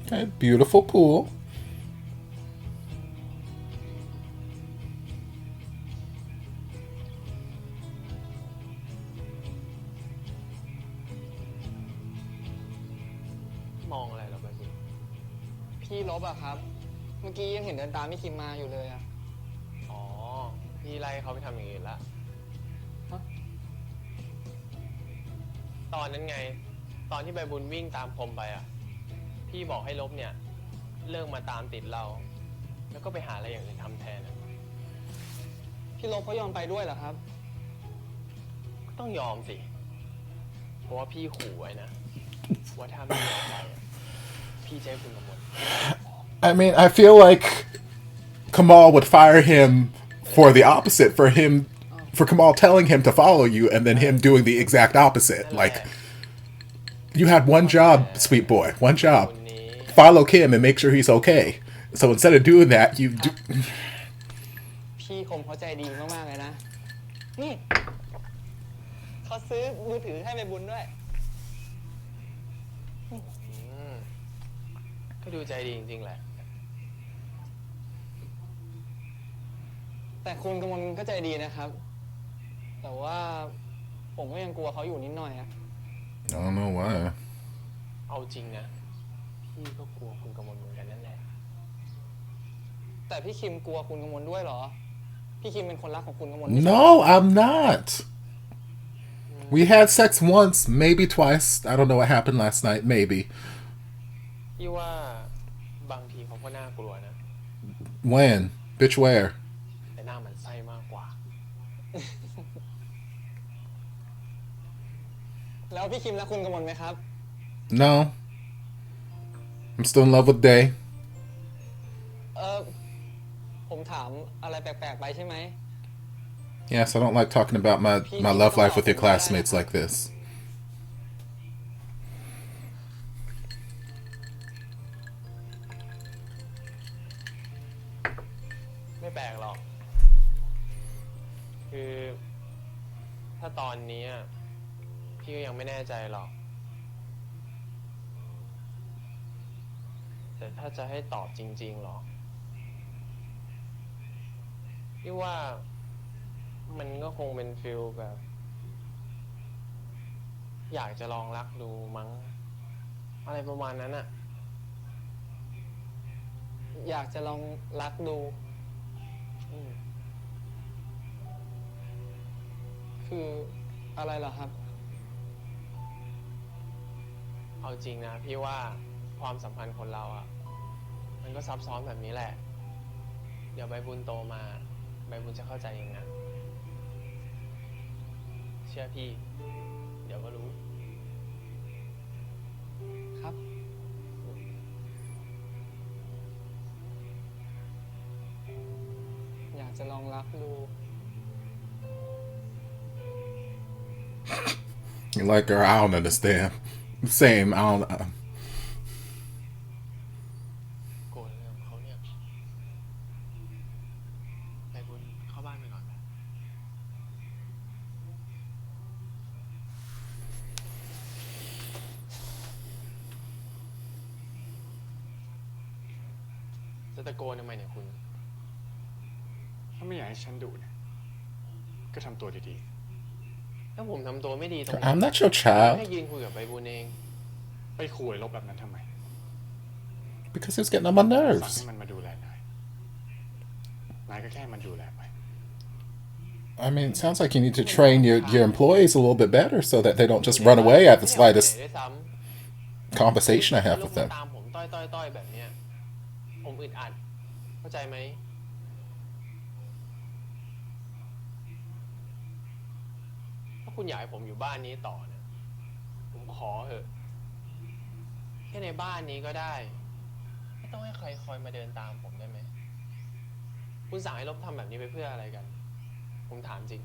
Okay, beautiful pool. มองอะไรเหรอไปบุญ พี่ลบอะครับ เมื่อกี้ยังเห็นเดินตามพี่คิมมาอยู่เลยอะ อ๋อ พี่ไล่เขาไปทำอย่างอื่นละ ฮะ ตอนนั้นไง ตอนที่ใบบุญวิ่งตามคมไปอ่ะ พี่บอกให้ลบเนี่ย เลิกมาตามติดเรา แล้วก็ไปหาอะไรอย่างอื่นทำแทนอะ พี่ลบเขายอมไปด้วยเหรอครับ ก็ต้องยอมสิ เพราะว่าพี่ขู่ไว้นะ ว่าถ้าไม่ยอมไปอะพี่จะให้คุณกำมล I mean, I feel like Kamal would fire him for the opposite, for Kamal telling him to follow you and then him doing the exact opposite. Like, you had one job, sweet boy, one job. คนนี้ Follow Kim and make sure he's okay. So instead of doing that, you do... พี่คมเขาใจดีมากๆเลยนะ นี่เขาซื้อมือถือให้ไปบุญด้วย ก็ดูใจดีจริงๆแหละ แต่คุณกมลก็ใจดีนะครับ แต่ว่าผมก็ยังกลัวเขาอยู่นิดหน่อยอะ I don't know why. เอาจริงนะ พี่ก็กลัวคุณกำมลเหมือนกันนั่นแหละ แต่พี่คิมกลัวคุณกมลด้วยเหรอ พี่คิมเป็นคนรักของคุณกมล No, I'm not. We had sex once, maybe twice. I don't know what happened last night, maybe. พี่ว่าบางทีเขาก็น่ากลัวนะ When? Bitch, where? แต่หน้ามันไส้มากกว่า แล้วพี่คิมรักคุณกมลไหมครับ No. I'm still in love with Day. ผมถามอะไรแปลกๆไปใช่ไหม Yes, I don't like talking about my love life with your classmates like this. ไม่แปลกหรอก คือ ถ้าตอนนี้อะพี่ก็ยังไม่แน่ใจหรอก แต่ถ้าจะให้ตอบจริงๆหรอ พี่ว่ามันก็คงเป็นฟิลแบบ อยากจะลองรักดูมั้ง อะไรประมาณนั้นอะ อยากจะลองรักดู อืม คืออะไรเหรอครับ เอาจริงนะพี่ว่าความสัมพันธ์คนเราอะมันก็ซับซ้อนแบบนี้แหละ เดี๋ยวใบบุญโตมาใบบุญจะเข้าใจเองนะ เชื่อพี่ เดี๋ยวก็รู้ ครับ องรักดู You like her? I don't understand. Same. I don't. โกรธอะไรของเขาเนี่ยไปบุญเข้าบ้านไปก่อนนะจะตะโกนทำไมเนี่ยคุณ ถ้าไม่อยากให้ฉันดุเนี่ยก็ทำตัวดี ถ้าผมทำตัวไม่ดีตรงไหน I'm not your แค่ child ยืนคุยกับใบบุญเอง ๆ ไปขู่ไอ้ลบแบบนั้นทำไม because he's getting on my สั่ง nerves. ให้มันมาดูแลนาย นายก็แค่มันดูแลไป I mean, it sounds like you need to train your employees a little bit better so that they don't just run away at the slightest ไม่เอาไปไหนด้วยซ้ำ conversation I have ลู with กมา them. ตามผมต้อยแบบเนี้ยผมอึดอัดเข้าใจไหมถ้าคุณอยากให้ผมอยู่บ้านนี้ต่อเนี่ยผมขอเถอะแค่ในบ้านนี้ก็ได้ไม่ต้องให้ใครคอยมาเดินตามผมได้ไหมคุณสั่งให้ลบทำแบบนี้ไปเพื่ออะไรกัน ผมถามจริง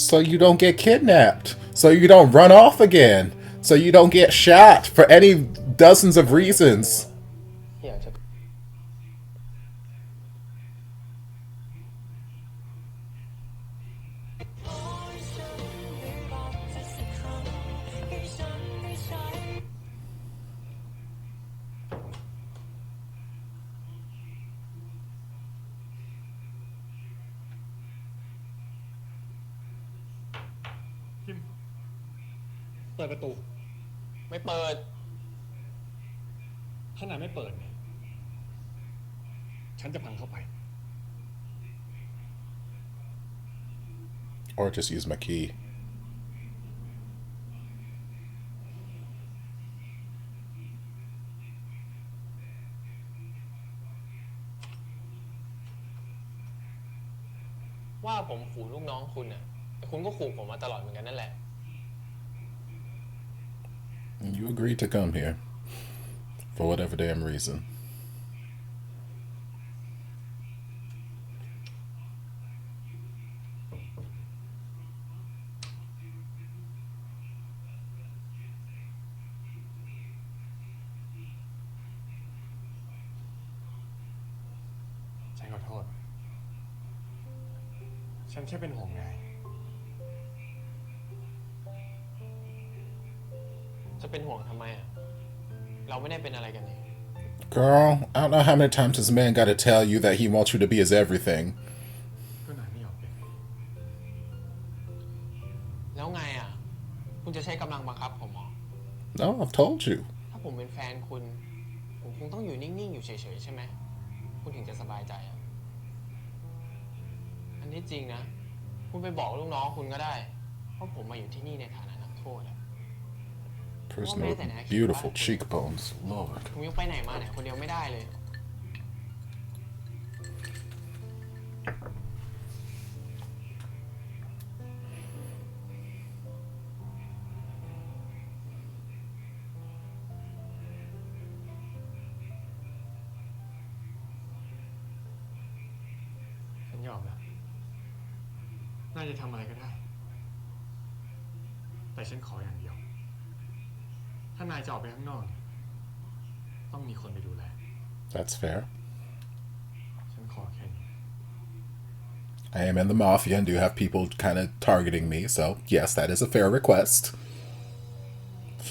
So you don't get kidnapped. So you don't run off again. So you don't get shot for any dozens of reasons. อยากจะเปิดประตู ไม่เปิด ถ้านายไม่เปิดเนี่ยฉันจะพังเข้าไป Or just use my key. ว่าผมขู่ลูกน้องคุณน่ะแต่คุณก็ขู่ผมมาตลอดเหมือนกันนั่นแหละ And you agreed to come here for whatever damn reason. ฉันขอโทษ ฉันแค่เป็นห่วงนาย จะเป็นห่วงทำไมอ่ะ เราไม่ได้เป็นอะไรกันนี่ Girl, I don't know how many times this man got to tell you that he wants you to be his everything. ก็นายไม่ยอมเป็น แล้วไงอ่ะ คุณจะใช้กำลังบังคับผมเหรอ No, I've told you. ถ้าผมเป็นแฟนคุณ ผมคงต้องอยู่นิ่งๆ อยู่เฉยๆ ใช่ไหม คุณถึงจะสบายใจอ่ะ อันที่จริงนะ คุณไปบอกลูกน้องคุณก็ได้ว่าผมมาอยู่ที่นี่ในฐานะนักโทษอ่ะ Person with beautiful cheekbones. Lord. ผมยังไปไหนมาไหนคนเดียวไม่ได้เลย ฉันยอมแล้ว นายจะทำอะไรก็ได้ แต่ฉันขออย่างเดียว ถ้านายจะออกไปข้างนอก ต้องมีคนไปดูแล That's fair. ฉันขอแค่นี้ I am in the mafia and do have people kind of targeting me, so yes, that is a fair request.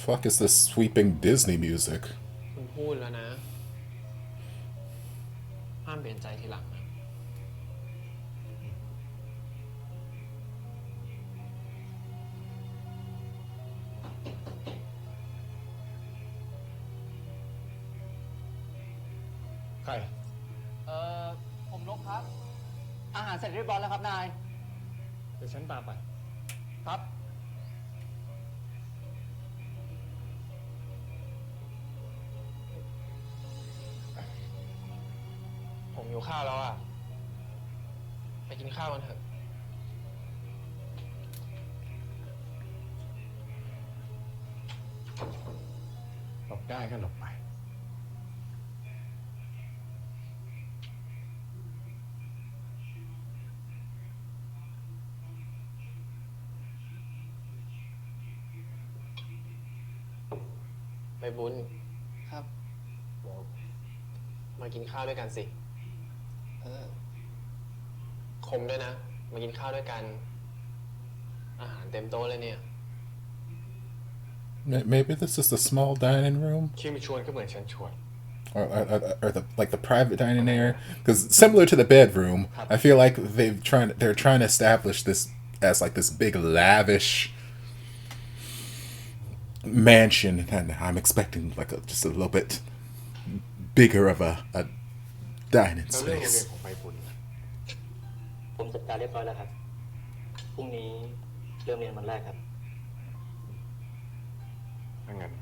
Fuck is this sweeping Disney music? คุณพูดแล้วนะ ห้ามเปลี่ยนใจทีหลังนะ ใคร ผมลบครับ อาหารเสร็จเรียบร้อยแล้วครับนาย เดี๋ยวฉันตามไป ครับ ผมหิวข้าวแล้วอ่ะ ไปกินข้าวกันเถอะ หลบได้ก็หลบไป ผ ไปบุญครับเดี๋ยวมากินข้าวด้วยกันสิคมด้วยนะมากินข้าวด้วยกันอาหารเต็มโต๊ะเลยเนี่ย Maybe this is the small dining room, ที่ไม่ชวนก็เหมือนฉันชวน or the private dining area. Because similar to the bedroom, I feel like they're trying to establish this as like this big lavish mansion, and I'm expecting like just a little bit bigger of a dining แล้วเรื่องโรงเรียน space. ของใบบุญล่ะ ผมจัดการเรียบร้อยแล้วครับ พรุ่งนี้เริ่มเรียนวันแรกครับ ถ้างั้น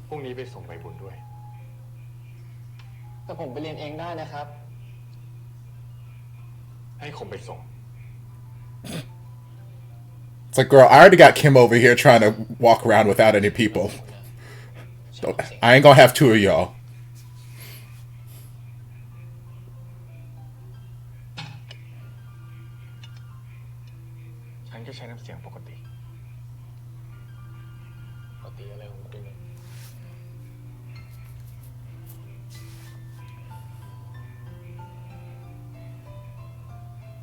พรุ่งนี้ไปส่งใบบุญด้วย แต่ผมไปเรียนเองได้นะครับ ให้คมไปส่ง It's like, girl, I already got Kim over here trying to walk around without any people. So I ain't gonna have two of y'all. ฉันก็ใช้น้ำเสียงปกติ ปกติอะไรของคุณเนี่ย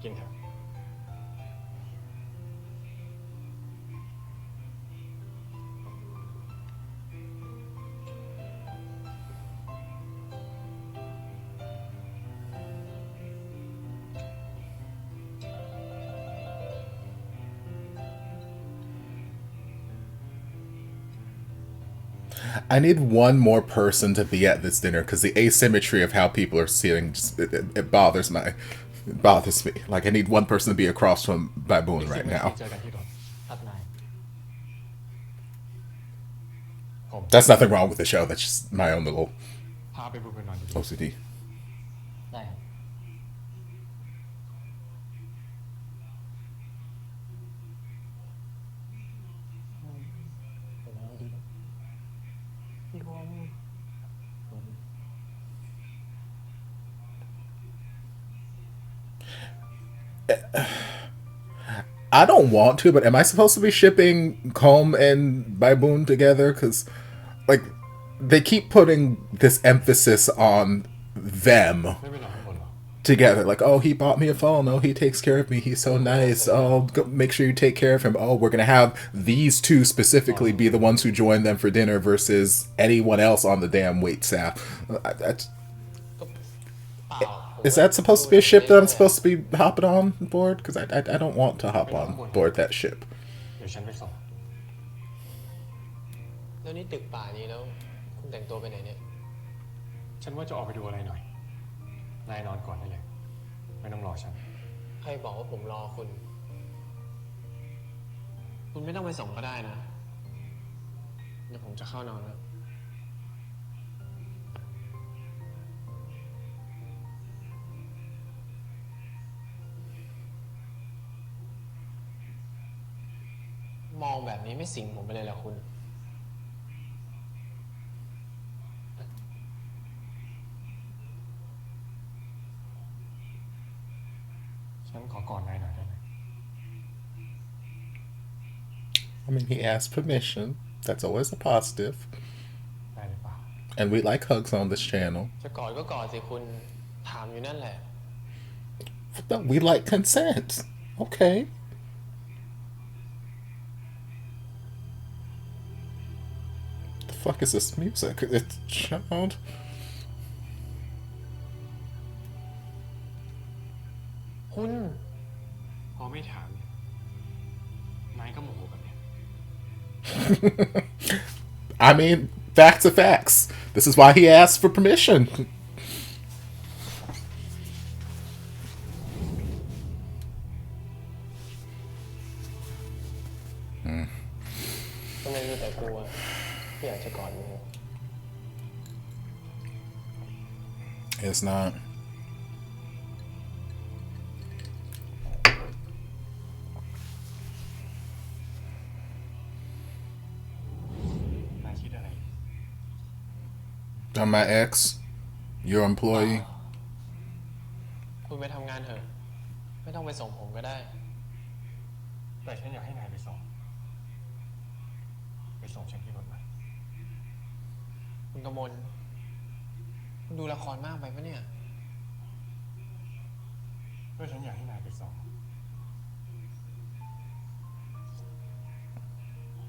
กินเถอะ I need one more person to be at this dinner because the asymmetry of how people are sitting just, it bothers me. Like I need one person to be across from Baboon right now. เจอกันที่รถ ครับนาย That's nothing wrong with the show. That's just my own little พาไปบุญไปนอนดี OCD. ได้ครับ I don't want to, but am I supposed to be shipping Comb and Baboon together? Because, like, they keep putting this emphasis on them ไม่ไปนอนข้างบนหรอ together. Like, oh, he bought me a phone. Oh, he takes care of me. He's so nice. Oh, go, make sure you take care of him. Oh, we're going to have these two specifically be the ones who join them for dinner versus anyone else on the damn wait staff. Is that supposed to be a ship that I'm supposed to be hopping on board? Because I don't want to hop on board that ship. เดี๋ยวฉันไปส่ง แล้วนี่ตึกป่านี้แล้วคุณแต่งตัวไปไหนเนี่ย ฉันว่าจะออกไปดูอะไรหน่อย นายนอนก่อนได้เลย ไม่ต้องรอฉัน ใครบอกว่าผมรอคุณ คุณไม่ต้องไปส่งก็ได้นะ เดี๋ยวผมจะเข้านอนแล้ว มองแบบนี้ไม่สิงผมไปเลยเหรอคุณ ฉันขอก่อนนายหน่อยได้ไหม I mean, he asked permission. That's always a positive. ได้หรือเปล่า And we like hugs on this channel. จะกอดก็กอดสิคุณ ถามอยู่นั่นแหละ No, we like consent. Okay. The fuck is this music? It's child. คุณ พอไม่ถามเนี่ยนายก็โมโหแบบเนี้ย I mean, facts are facts. This is why he asked for permission. ทำไมมีแต่กูอะที่อยากจะกอดมึง It's not. นายคิดอะไร I'm my ex, your employee. คุณไปทำงานเถอะ ไม่ต้องไปส่งผมก็ได้ แต่ฉันอยากให้นายไปส่ง ไปส่งฉันที่รถมา คุณกมลคุณดูละครมากไปปะเนี่ย ก็ฉันอยากให้นายไปสอบ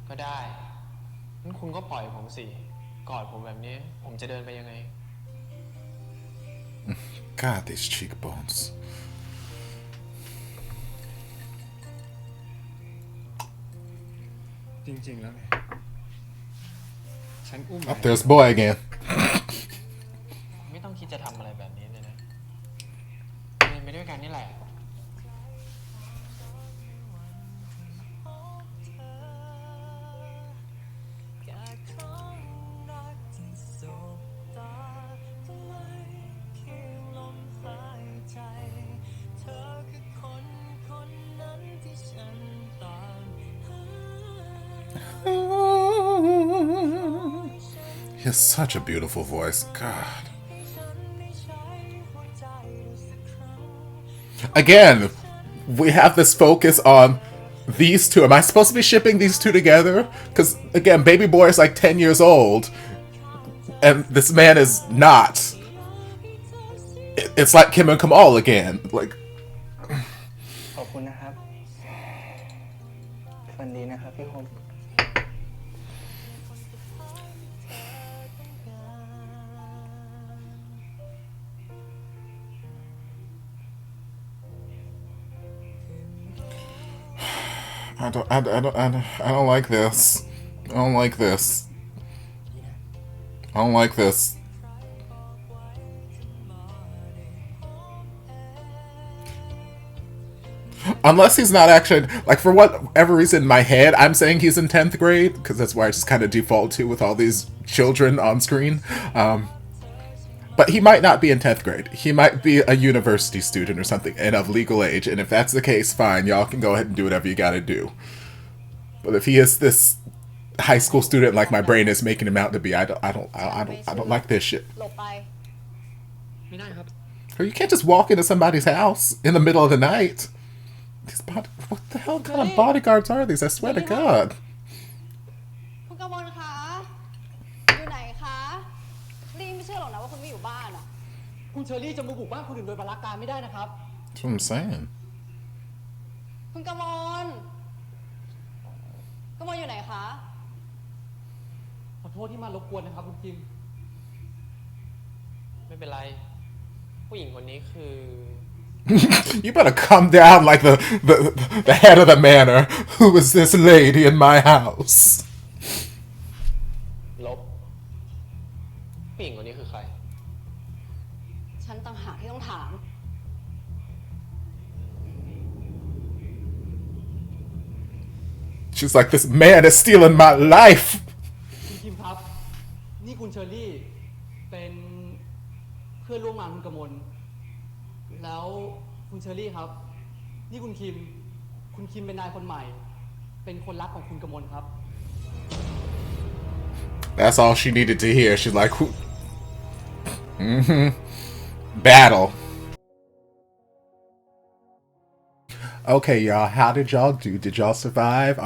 ก็ได้งั้นคุณก็ปล่อยผมสิ กอดผมแบบนี้ ผมจะเดินไปยังไง God, these cheekbones. จริงๆแล้วเนี่ยฉันอุ้ม Oh, there's boy again. ไม่ต้องคิดจะทำอะไรแบบนี้เลยนะเดินไปด้วยกันนี่แหละ He has such a beautiful voice. God. Again, we have this focus on these two. Am I supposed to be shipping these two together? Because, again, baby boy is like 10 years old. And this man is not. It's like Kim and Kamal again. Like. ขอบคุณนะครับฝันดีนะครับพี่คม I don't like this. I don't like this. I don't like this. Unless he's not actually, like, for whatever reason in my head, I'm saying he's in 10th grade, because that's where I just kind of default to with all these children on screen. But he might not be in 10th grade. He might be a university student or something, and of legal age, and if that's the case, fine, y'all can go ahead and do whatever you gotta do. But if he is this high school student like my brain is making him out to be, I don't like this shit. หลบไป ไม่ได้ครับ Or you can't just walk into somebody's house in the middle of the night. What the hell kind of bodyguards are these? I swear to God. คุณกมลคะ อยู่ไหนคะรีไม่เชื่อหรอกนะว่าคุณไม่อยู่บ้านอ่ะ คุณเชอรี่จะมาบุกบ้านคนอื่นโดยบรรลักการไม่ได้นะครับ That's what I'm saying. คุณกมลอยู่ไหนคะ ขอโทษที่มารบกวนนะครับคุณคิม ไม่เป็นไร ผู้หญิงคนนี้คือ You better come down like the head of the manor. Who is this lady in my house? ลบ ผู้หญิงคนนี้คือใคร ฉันต่างหากที่ต้องถาม She's like, this man is stealing my life. คุณคิมครับ นี่คุณเชอรี่ เป็นเพื่อนร่วมงานคุณกมล แล้วคุณเชอรี่ครับ นี่คุณคิม คุณคิมเป็นนายคนใหม่ เป็นคนรักของคุณกมลครับ That's all she needed to hear. She's like, battle. Okay, y'all, how did y'all do? Did y'all survive?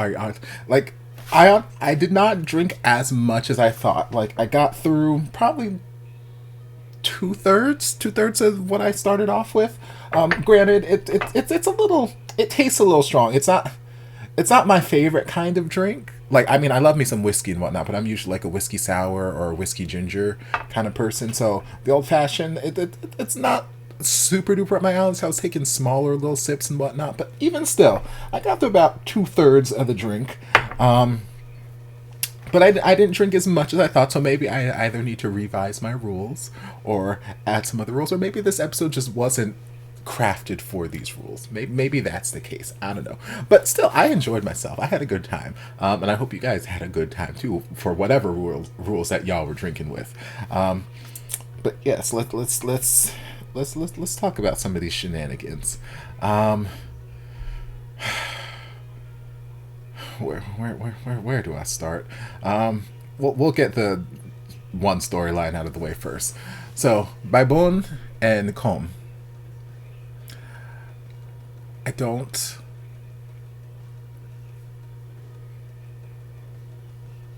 Like, I did not drink as much as I thought. Like, I got through probably two-thirds of what I started off with. Granted, it's a little, it tastes a little strong. It's not my favorite kind of drink. Like, I mean, I love me some whiskey and whatnot, but I'm usually like a whiskey sour or a whiskey ginger kind of person. So the old-fashioned, it's not super duper up my alley, so I was taking smaller little sips and whatnot, but even still, I got to about 2/3 of the drink. But I didn't drink as much as I thought, so maybe I either need to revise my rules or add some other rules, or maybe this episode just wasn't crafted for these rules. Maybe that's the case. I don't know. But still, I enjoyed myself. I had a good time. And I hope you guys had a good time too, for whatever rules that y'all were drinking with. But yes, let's talk about some of these shenanigans. Where do I start? We'll get the one storyline out of the way first. So, Baibon and Kom. I don't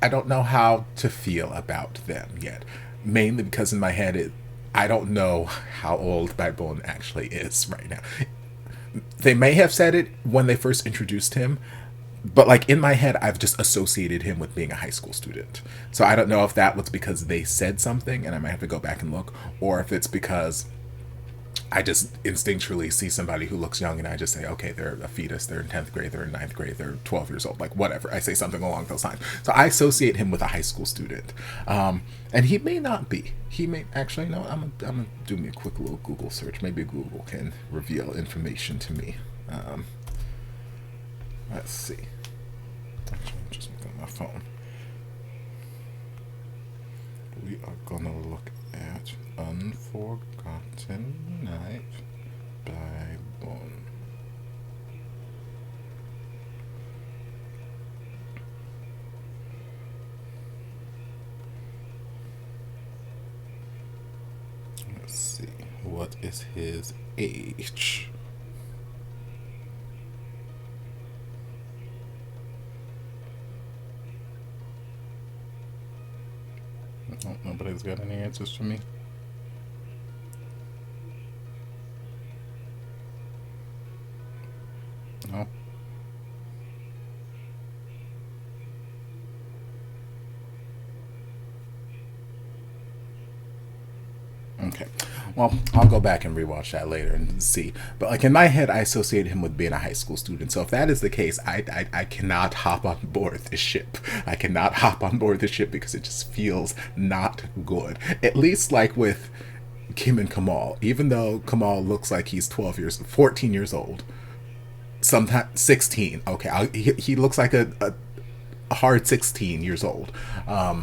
I don't know how to feel about them yet. Mainly because in my head, I don't know how old Baibon actually is right now. They may have said it when they first introduced him, but like in my head, I've just associated him with being a high school student. So I don't know if that was because they said something and I might have to go back and look, or if it's because I just instinctually see somebody who looks young and I just say, okay, they're a fetus, they're in 10th grade, they're in 9th grade, they're 12 years old, like whatever. I say something along those lines. So I associate him with a high school student. And he may not be. He may actually, no, I'm gonna do me a quick little Google search. Maybe Google can reveal information to me. Let's see. Actually, I'm just looking at my phone. We are gonna look at Unforgotten Night by Bon. Let's see. What is his age? Oh, nobody's got any answers for me. No. Okay. Well, I'll go back and rewatch that later and see. But like in my head, I associate him with being a high school student. So if that is the case, I cannot hop on board this ship. I cannot hop on board this ship because it just feels not good. At least like with Kim and Kamal, even though Kamal looks like he's 14 years old, sometimes 16. Okay, he looks like a hard 16 years old. At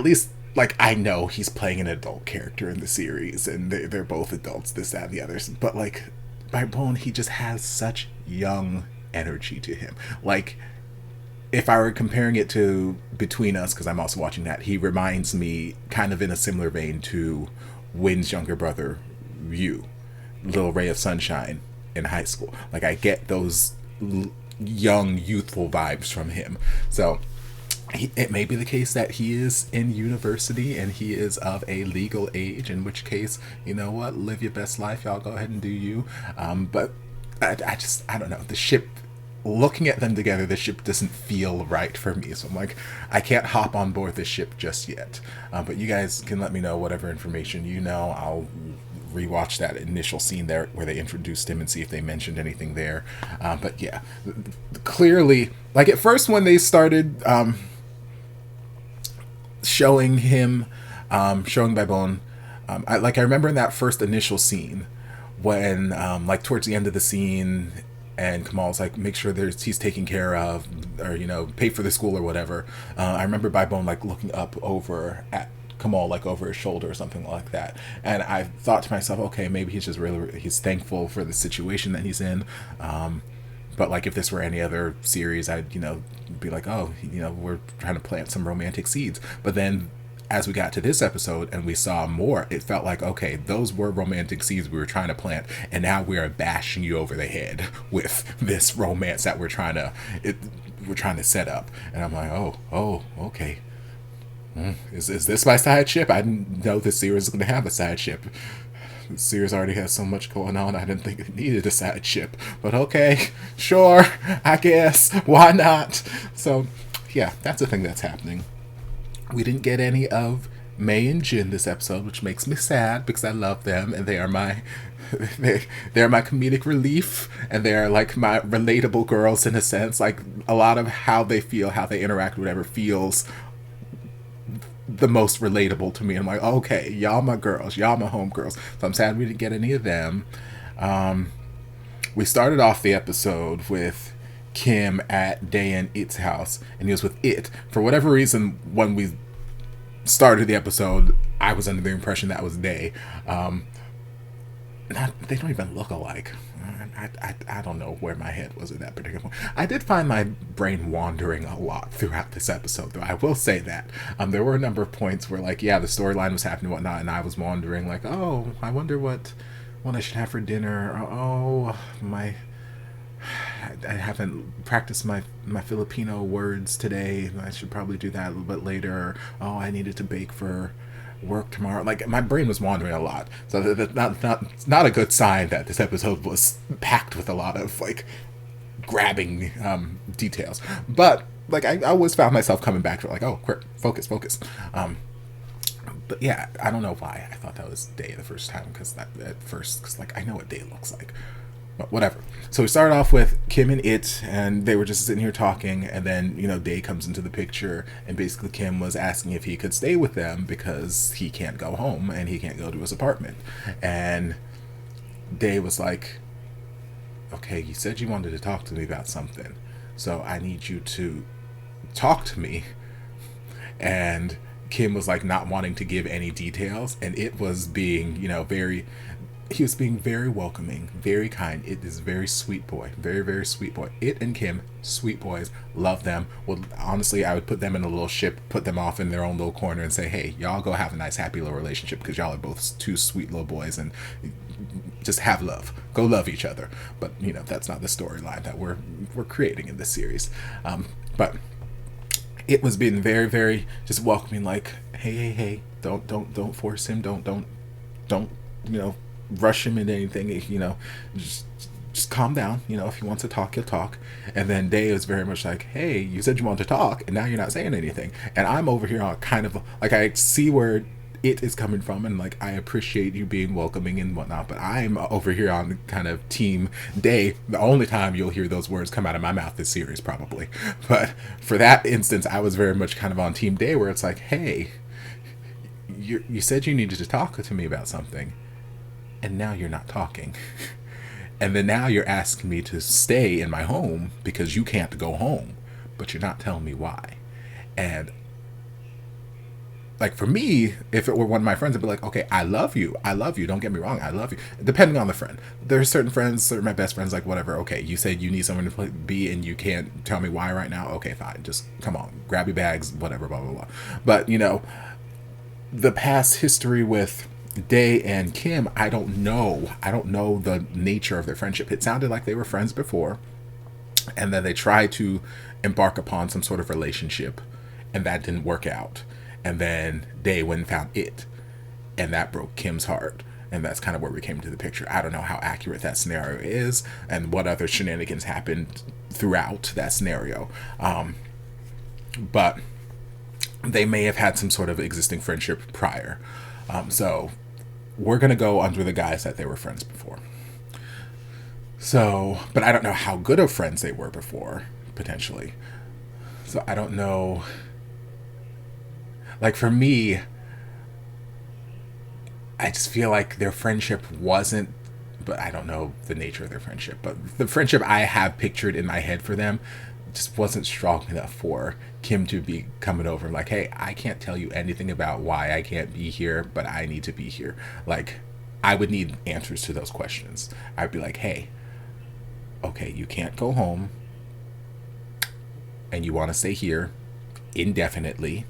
least, like, I know he's playing an adult character in the series, and they're both adults, this, that, and the others. But, like, by Bone, he just has such young energy to him. Like, if I were comparing it to Between Us, because I'm also watching that, he reminds me kind of in a similar vein to Win's younger brother, Ryu, Little Ray of Sunshine in high school. Like, I get those young, youthful vibes from him. So it may be the case that he is in university and he is of a legal age, in which case, you know what, live your best life, y'all go ahead and do you. But I don't know, the ship, looking at them together, the ship doesn't feel right for me. So I'm like, I can't hop on board this ship just yet. But you guys can let me know whatever information you know. I'll rewatch that initial scene there where they introduced him and see if they mentioned anything there. But yeah, clearly, like at first when they started showing him, showing Baibon, I remember in that first initial scene when like towards the end of the scene and Kamal's like, make sure he's taken care of, or, you know, pay for the school or whatever. I remember Baibon like looking up over at Kamal, like over his shoulder or something like that. And I thought to myself, okay, maybe he's just he's thankful for the situation that he's in. But like if this were any other series, I'd, you know, be like, oh, you know, we're trying to plant some romantic seeds. But then as we got to this episode and we saw more, it felt like, okay, those were romantic seeds we were trying to plant, and now we are bashing you over the head with this romance that we're trying to set up. And I'm like, oh, okay. Is this my side ship? I didn't know this series was going to have a side ship. The series already has so much going on, I didn't think it needed a side ship. But okay, sure, I guess. Why not? So, yeah, that's the thing that's happening. We didn't get any of May and Jin this episode, which makes me sad because I love them and they are my comedic relief, and they're like my relatable girls in a sense. Like a lot of how they feel, how they interact, whatever feels the most relatable to me. I'm like, okay, y'all my girls, y'all my homegirls. So I'm sad we didn't get any of them. We started off the episode with Kim at Day and It's house, and he was with It. For whatever reason, when we started the episode, I was under the impression that was Day. They don't even look alike. I don't know where my head was at that particular point. I did find my brain wandering a lot throughout this episode, though. I will say that. There were a number of points where, like, yeah, the storyline was happening and whatnot, and I was wandering, like, oh, I wonder what I should have for dinner. Or, oh, I haven't practiced my Filipino words today. I should probably do that a little bit later. Oh, I needed to bake for work tomorrow. Like, my brain was wandering a lot, so that's not a good sign that this episode was packed with a lot of like grabbing details. But like, I always found myself coming back to it, like, oh, quick, focus. But yeah, I don't know why I thought that was Day the first time, because like, I know what Day looks like. But whatever. So we started off with Kim and It, and they were just sitting here talking, and then, you know, Day comes into the picture, and basically Kim was asking if he could stay with them because he can't go home and he can't go to his apartment. And Day was like, okay, you said you wanted to talk to me about something, so I need you to talk to me. And Kim was like not wanting to give any details, and It was being, you know, he was being very welcoming, very kind. It is very sweet boy, very, very sweet boy. It and Kim, sweet boys, love them. Well, honestly, I would put them in a little ship, put them off in their own little corner and say, hey, y'all go have a nice, happy little relationship, because y'all are both two sweet little boys, and just have love. Go love each other. But, you know, that's not the storyline that we're creating in this series. But It was being very, very just welcoming, like, hey, don't force him, don't, you know, rush him into anything, you know, just calm down, you know, if he wants to talk, he'll talk. And then Day was very much like, hey, you said you wanted to talk, and now you're not saying anything. And I'm over here on kind of, like, I see where It is coming from, and, like, I appreciate you being welcoming and whatnot, but I'm over here on kind of team Day. The only time you'll hear those words come out of my mouth this series, probably. But for that instance, I was very much kind of on team Day, where it's like, hey, you said you needed to talk to me about something, and now you're not talking. And then now you're asking me to stay in my home because you can't go home, but you're not telling me why. And, like, for me, if it were one of my friends, I'd be like, okay, I love you, don't get me wrong, I love you. Depending on the friend. There's certain friends, certain my best friends, like, whatever, okay, you said you need someone to be and you can't tell me why right now, okay, fine, just come on, grab your bags, whatever, blah, blah, blah. But, you know, the past history with Day and Kim, I don't know the nature of their friendship. It sounded like they were friends before, and then they tried to embark upon some sort of relationship, and that didn't work out. And then Day went and found It, and that broke Kim's heart. And that's kind of where we came into the picture. I don't know how accurate that scenario is and what other shenanigans happened throughout that scenario. But they may have had some sort of existing friendship prior. So we're going to go under the guise that they were friends before. So, but I don't know how good of friends they were before, potentially. So I don't know. Like, for me, I just feel like their friendship wasn't, but I don't know the nature of their friendship, but the friendship I have pictured in my head for them just wasn't strong enough for Kim to be coming over like, hey, I can't tell you anything about why I can't be here, but I need to be here. Like, I would need answers to those questions. I'd be like, hey, okay, you can't go home, and you want to stay here indefinitely.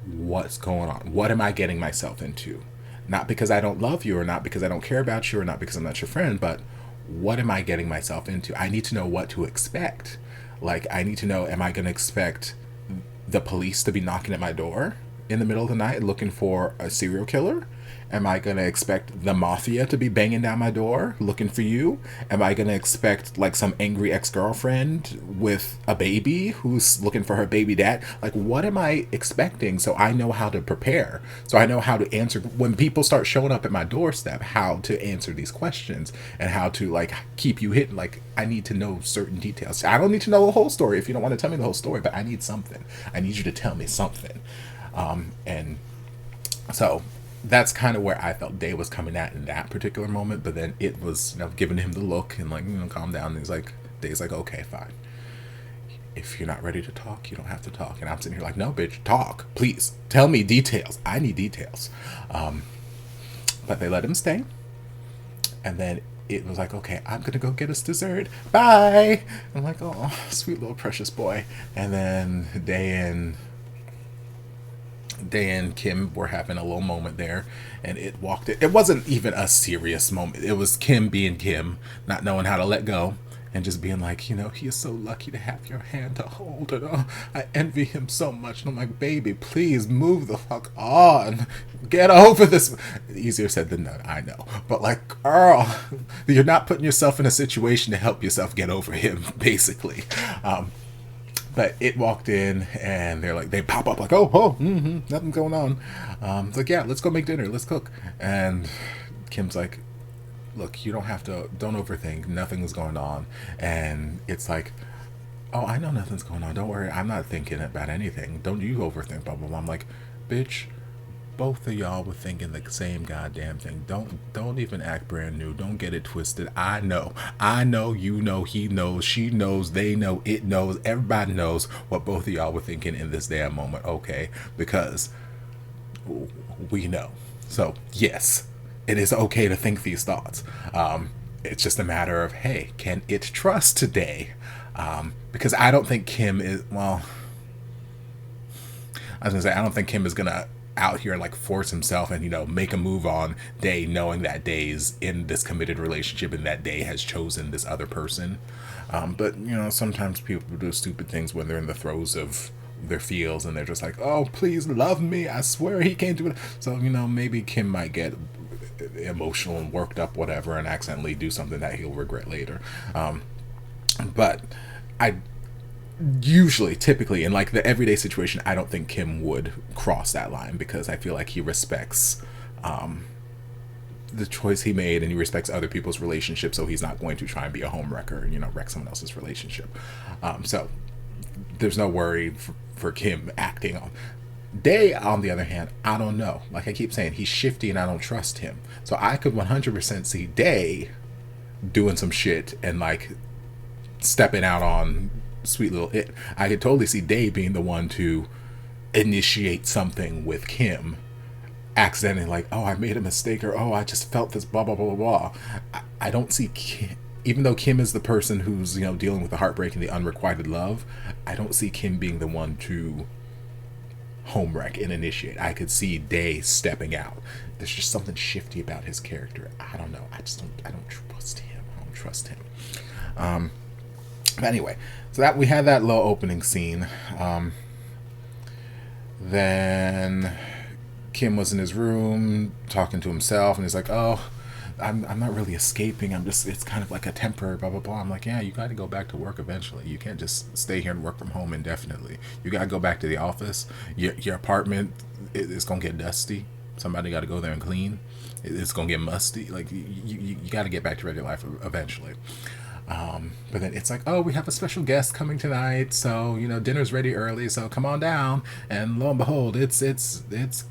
What's going on? What am I getting myself into? Not because I don't love you, or not because I don't care about you, or not because I'm not your friend, but what am I getting myself into? I need to know what to expect. Like, I need to know, am I going to expect the police to be knocking at my door in the middle of the night looking for a serial killer? Am I going to expect the mafia to be banging down my door looking for you? Am I going to expect, like, some angry ex-girlfriend with a baby who's looking for her baby dad? Like, what am I expecting, so I know how to prepare? So I know how to answer when people start showing up at my doorstep, how to answer these questions and how to, like, keep you hidden. Like, I need to know certain details. I don't need to know the whole story if you don't want to tell me the whole story, but I need something. I need you to tell me something. And so that's kind of where I felt Day was coming at in that particular moment. But then It was, you know, giving him the look and, like, you know, calm down. And he's like, Day's like, okay, fine. If you're not ready to talk, you don't have to talk. And I'm sitting here like, no, bitch, talk, please. Tell me details. I need details. But they let him stay. And then It was like, okay, I'm gonna go get us dessert. Bye. I'm like, oh, sweet little precious boy. And then Day and Day and Kim were having a little moment there, and it walked it. It wasn't even a serious moment. It was Kim being Kim, not knowing how to let go, and just being like, you know, he is so lucky to have your hand to hold, and oh, I envy him so much. And I'm like, baby, please move the fuck on. Get over this. Easier said than done, I know. But like, girl, you're not putting yourself in a situation to help yourself get over him, basically. But it walked in, and they're like, they pop up like, nothing going on. It's like, yeah, let's go make dinner, let's cook. And Kim's like, look, you don't overthink, nothing's going on. And it's like, oh, I know nothing's going on, don't worry, I'm not thinking about anything, don't you overthink, blah, blah, blah. I'm like, bitch, both of y'all were thinking the same goddamn thing. Don't even act brand new. Don't get it twisted. I know, you know, he knows, she knows, they know, it knows, everybody knows what both of y'all were thinking in this damn moment, okay? Because we know. So yes, it is okay to think these thoughts. It's just a matter of, hey, can it trust today? Because I don't think Kim is, well, I was gonna say, I don't think Kim is gonna out here and like force himself and, you know, make a move on Day, knowing that Day's in this committed relationship and that Day has chosen this other person. But you know, sometimes people do stupid things when they're in the throes of their feels, and they're just like, oh, please love me, I swear he can't do it. So, you know, maybe Kim might get emotional and worked up, whatever, and accidentally do something that he'll regret later. But I usually, typically, in like the everyday situation, I don't think Kim would cross that line, because I feel like he respects the choice he made, and he respects other people's relationships, so he's not going to try and be a homewrecker and, you know, wreck someone else's relationship. So there's no worry for Kim acting on. Day, on the other hand, I don't know. Like I keep saying, he's shifty and I don't trust him. So I could 100% see Day doing some shit and like stepping out on sweet little it. I could totally see Day being the one to initiate something with Kim, accidentally, like, oh, I made a mistake, or oh, I just felt this, blah blah blah blah. I don't see Kim, even though Kim is the person who's, you know, dealing with the heartbreak and the unrequited love, I don't see Kim being the one to homewreck and initiate. I could see Day stepping out. There's just something shifty about his character. I don't know. I don't trust him. I don't trust him. But anyway, so that we had that little opening scene. Then Kim was in his room talking to himself, and he's like, oh, I'm not really escaping. It's kind of like a temporary blah, blah, blah. I'm like, yeah, you got to go back to work eventually. You can't just stay here and work from home indefinitely. You got to go back to the office. Your apartment is going to get dusty. Somebody got to go there and clean. It's going to get musty. Like, you got to get back to regular life eventually. But then it's like, oh, we have a special guest coming tonight, so, you know, dinner's ready early, so come on down. And lo and behold, it's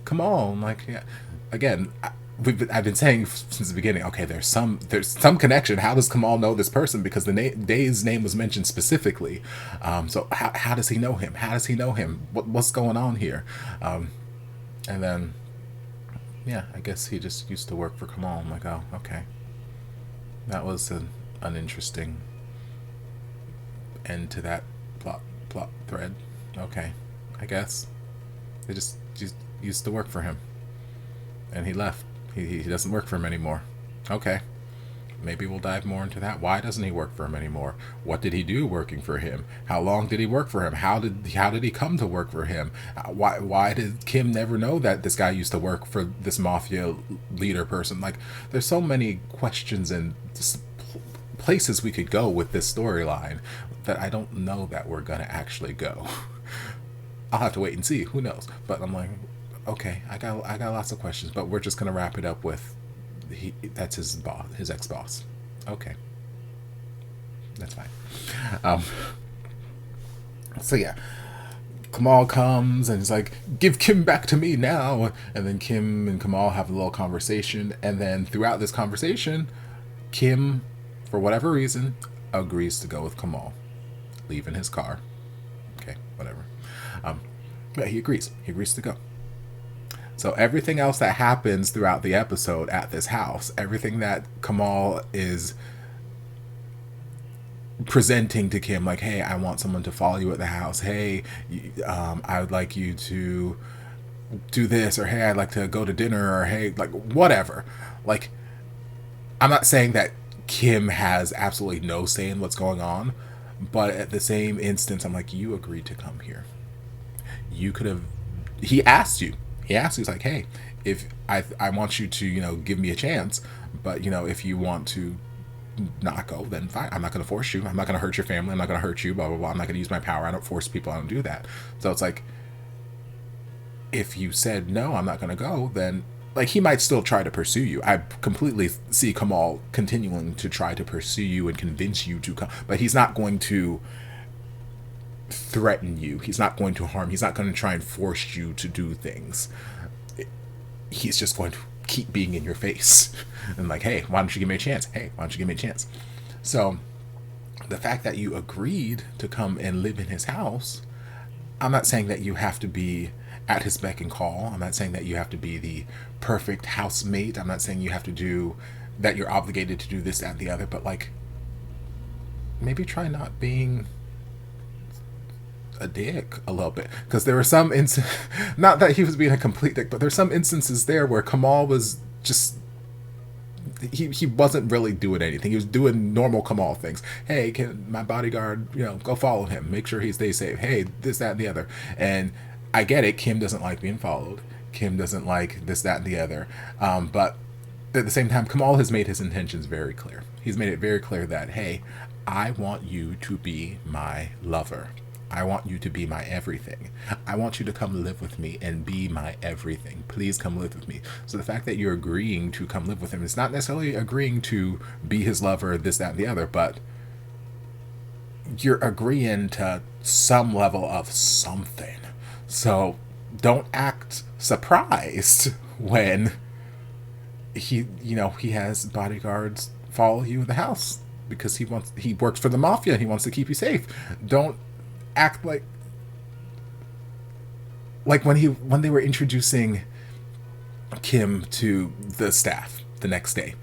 come on. Like, yeah, again, I've been saying since the beginning, okay, there's some connection. How does Kamal know this person? Because the Day's name was mentioned specifically. So how does he know him? How does he know him? What's going on here? And then, yeah, I guess he just used to work for Kamal. I'm like, oh, okay. That was an uninteresting end to that plot thread. Okay, I guess they just used to work for him, and he left. He doesn't work for him anymore. Okay, maybe we'll dive more into that. Why doesn't he work for him anymore? What did he do working for him? How long did he work for him? How did he come to work for him? Why did Kim never know that this guy used to work for this mafia leader person? Like, there's so many questions and places we could go with this storyline that I don't know that we're gonna actually go. I'll have to wait and see. Who knows? But I'm like, okay, I got lots of questions, but we're just gonna wrap it up with that's his boss, his ex-boss. Okay, that's fine. So yeah, Kamal comes and he's like, give Kim back to me now. And then Kim and Kamal have a little conversation, and then throughout this conversation, Kim, for whatever reason, agrees to go with Kamal, leaving his car. Okay, whatever. But he agrees to go. So everything else that happens throughout the episode at this house, everything that Kamal is presenting to Kim, like, hey, I want someone to follow you at the house. Hey, I would like you to do this, or hey, I'd like to go to dinner, or hey, like whatever. Like, I'm not saying that Kim has absolutely no say in what's going on, but at the same instance, I'm like, you agreed to come here. You could have. He asked you. He's like, hey, if I want you to, give me a chance, but if you want to not go, then fine. I'm not going to force you. I'm not going to hurt your family. I'm not going to hurt you. Blah blah blah. I'm not going to use my power. I don't force people. I don't do that. So it's like, if you said no, I'm not going to go, then like he might still try to pursue you. I completely see Kamal continuing to try to pursue you and convince you to come, but he's not going to threaten you. He's not going to harm. He's not going to try and force you to do things. He's just going to keep being in your face and like, hey, why don't you give me a chance? Hey, why don't you give me a chance? So the fact that you agreed to come and live in his house, I'm not saying that you have to be at his beck and call. I'm not saying that you have to be the perfect housemate. I'm not saying you have to do that, you're obligated to do this, that, and the other, but like, maybe try not being a dick a little bit, because there were some not that he was being a complete dick, but there's some instances there where Kamal was just, he wasn't really doing anything. He was doing normal Kamal things. Hey, can my bodyguard, go follow him, make sure he stays safe. Hey, this, that, and the other. And I get it, Kim doesn't like being followed. Kim doesn't like this, that, and the other. But at the same time, Kamal has made his intentions very clear. He's made it very clear that, hey, I want you to be my lover. I want you to be my everything. I want you to come live with me and be my everything. Please come live with me. So the fact that you're agreeing to come live with him is not necessarily agreeing to be his lover, this, that, and the other, but you're agreeing to some level of something. So don't act surprised when he has bodyguards follow you in the house because he works for the mafia. He wants to keep you safe. Don't act like when they were introducing Kim to the staff the next day.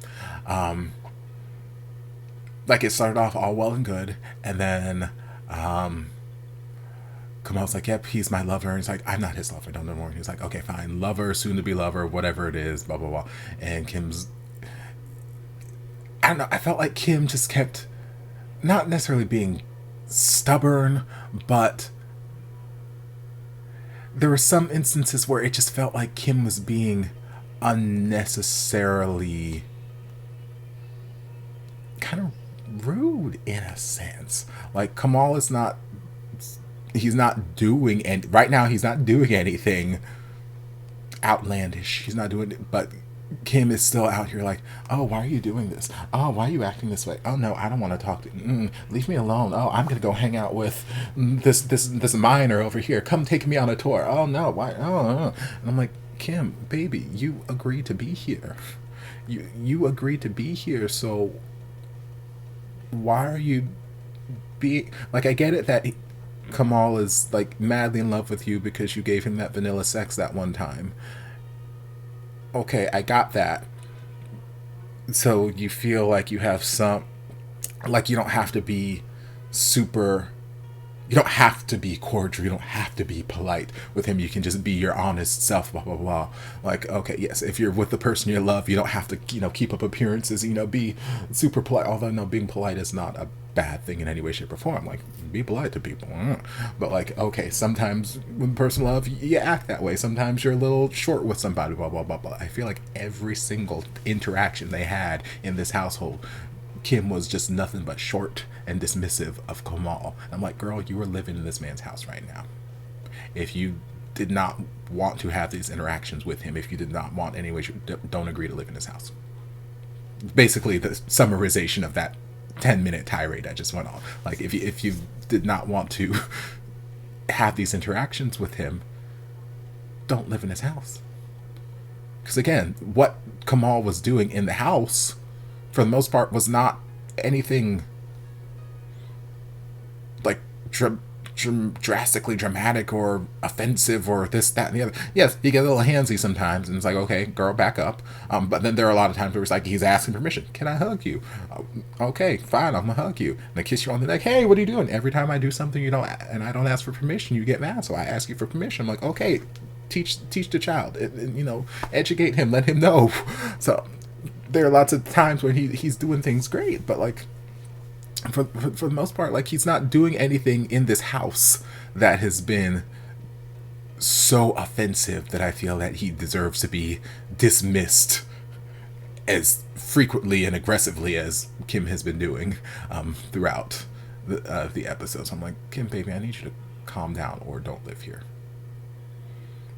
Like, it started off all well and good, and then Kamal's like, yep, he's my lover. And he's like, I'm not his lover, no more. He's like, okay, fine, lover, soon to be lover, whatever it is, blah blah blah. And Kim's, I don't know, I felt like Kim just kept not necessarily being stubborn, but there were some instances where it just felt like Kim was being unnecessarily kind of rude in a sense. Like, Kamal is not, he's not doing, and right now he's not doing anything outlandish. He's not doing it, but Kim is still out here like, oh, why are you doing this? Oh, why are you acting this way? Oh no, I don't want to talk to you. Leave me alone. Oh, I'm gonna go hang out with this miner over here. Come take me on a tour. Oh no, why? Oh. And I'm like, Kim, baby, you agreed to be here. You agreed to be here. So why are you like? I get it that Kamal is like madly in love with you because you gave him that vanilla sex that one time. Okay, I got that. So you feel like you have some, like, you don't have to be super, you don't have to be cordial, you don't have to be polite with him, you can just be your honest self, blah blah blah. Like, okay, yes, if you're with the person you love, you don't have to, keep up appearances, be super polite, although no, being polite is not a bad thing in any way, shape, or form. Like, be polite to people. But like, okay, sometimes when the person loves you act that way. Sometimes you're a little short with somebody, blah blah blah blah. I feel like every single interaction they had in this household, Kim was just nothing but short and dismissive of Kamal. I'm like, girl, you are living in this man's house right now. If you did not want to have these interactions with him, if you did not want any way, don't agree to live in his house. Basically, the summarization of that 10-minute tirade I just went on. Like, if you did not want to have these interactions with him, don't live in his house. Because again, what Kamal was doing in the house, for the most part, was not anything like drastically dramatic or offensive or this, that, and the other. Yes, he gets a little handsy sometimes, and it's like, okay, girl, back up. But then there are a lot of times where it's like, he's asking permission. Can I hug you? Okay, fine, I'm gonna hug you. And I kiss you on the neck. Hey, what are you doing? Every time I do something and I don't ask for permission, you get mad. So I ask you for permission. I'm like, okay, teach the child, and, you know, educate him, let him know. So there are lots of times when he's doing things great, but like for the most part, like he's not doing anything in this house that has been so offensive that I feel that he deserves to be dismissed as frequently and aggressively as Kim has been doing throughout the episodes. I'm like, Kim, baby, I need you to calm down or don't live here.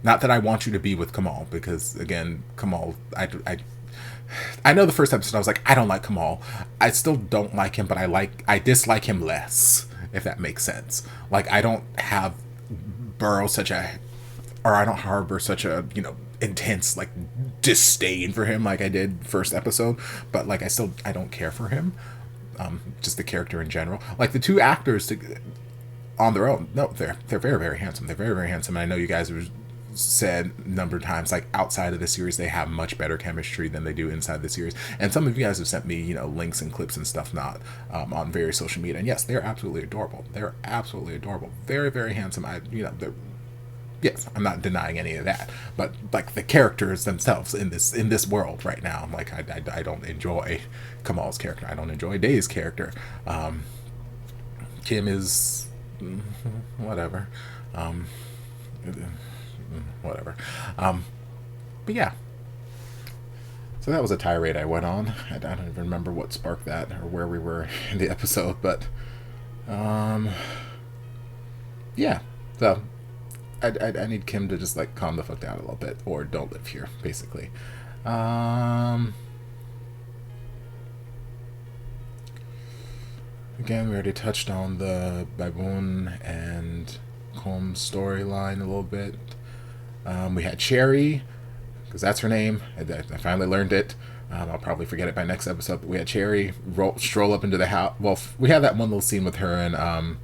Not that I want you to be with Kamal, because again, Kamal, I know the first episode I was like, I don't like Kamal. I still don't like him, but I dislike him less, if that makes sense. Like, I don't harbor such a, you know, intense like disdain for him like I did first episode, but like I don't care for him, just the character in general. Like the two actors on their own, no, they're very, very handsome. They're very, very handsome. And I know you guys have said a number of times, like outside of the series they have much better chemistry than they do inside the series, and some of you guys have sent me, you know, links and clips and stuff on various social media, and yes, they're absolutely adorable. They're absolutely adorable. Very, very handsome. Yes, I'm not denying any of that, but like the characters themselves in this world right now, I'm like, I don't enjoy Kamal's character. I don't enjoy Day's character. Kim is whatever, whatever. But yeah. So that was a tirade I went on. I don't even remember what sparked that or where we were in the episode, but yeah. So I need Kim to just like calm the fuck down a little bit, or don't live here, basically. Again, we already touched on the Baibun and Kom storyline a little bit. We had Cherry, because that's her name. I finally learned it. I'll probably forget it by next episode. But we had Cherry stroll up into the house. Well, we had that one little scene with her and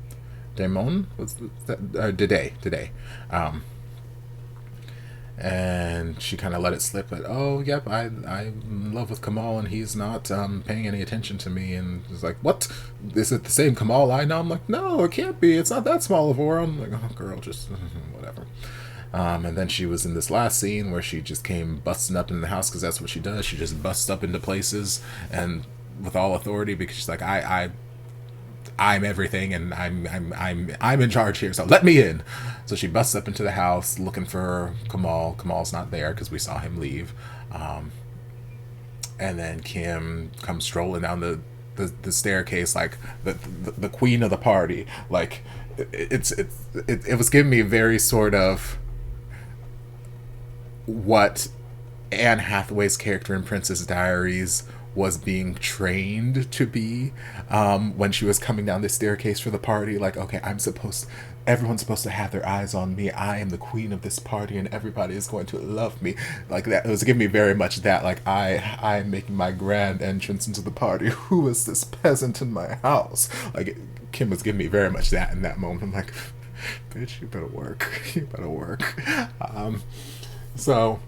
Damon? What's that? Today. And she kind of let it slip that, oh, yep, I'm in love with Kamal and he's not paying any attention to me. And it's like, what? Is it the same Kamal I know? I'm like, no, it can't be. It's not that small of a world. I'm like, oh, girl, just whatever. And then she was in this last scene where she just came busting up in the house, because that's what she does. She just busts up into places and with all authority, because she's like, I'm everything, and I'm in charge here, so let me in. So she busts up into the house looking for Kamal. Kamal's not there because we saw him leave. And then Kim comes strolling down the staircase like the queen of the party. Like it was giving me very sort of what Anne Hathaway's character in Princess Diaries was being trained to be when she was coming down the staircase for the party. Like, okay, everyone's supposed to have their eyes on me. I am the queen of this party and everybody is going to love me. Like that, it was giving me very much that, like, I am making my grand entrance into the party. Who is this peasant in my house? Like, Kim was giving me very much that in that moment. I'm like, bitch, you better work. You better work. So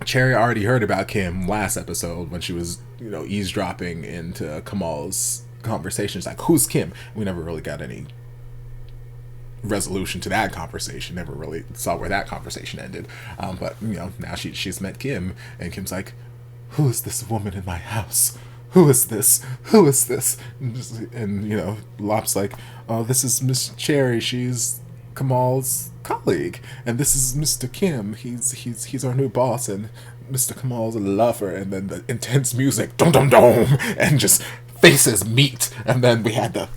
Cherry already heard about Kim last episode when she was, you know, eavesdropping into Kamal's conversations. Like, who's Kim? We never really got any resolution to that conversation. Never really saw where that conversation ended. But, you know, now she's met Kim, and Kim's like, who is this woman in my house? Who is this? Who is this? And you know, Lop's like, oh, this is Miss Cherry. She's Kamal's colleague, and this is Mr. Kim. He's our new boss, and Mr. Kamal's a lover. And then the intense music, dum dum dum, and just faces meet, and then we had the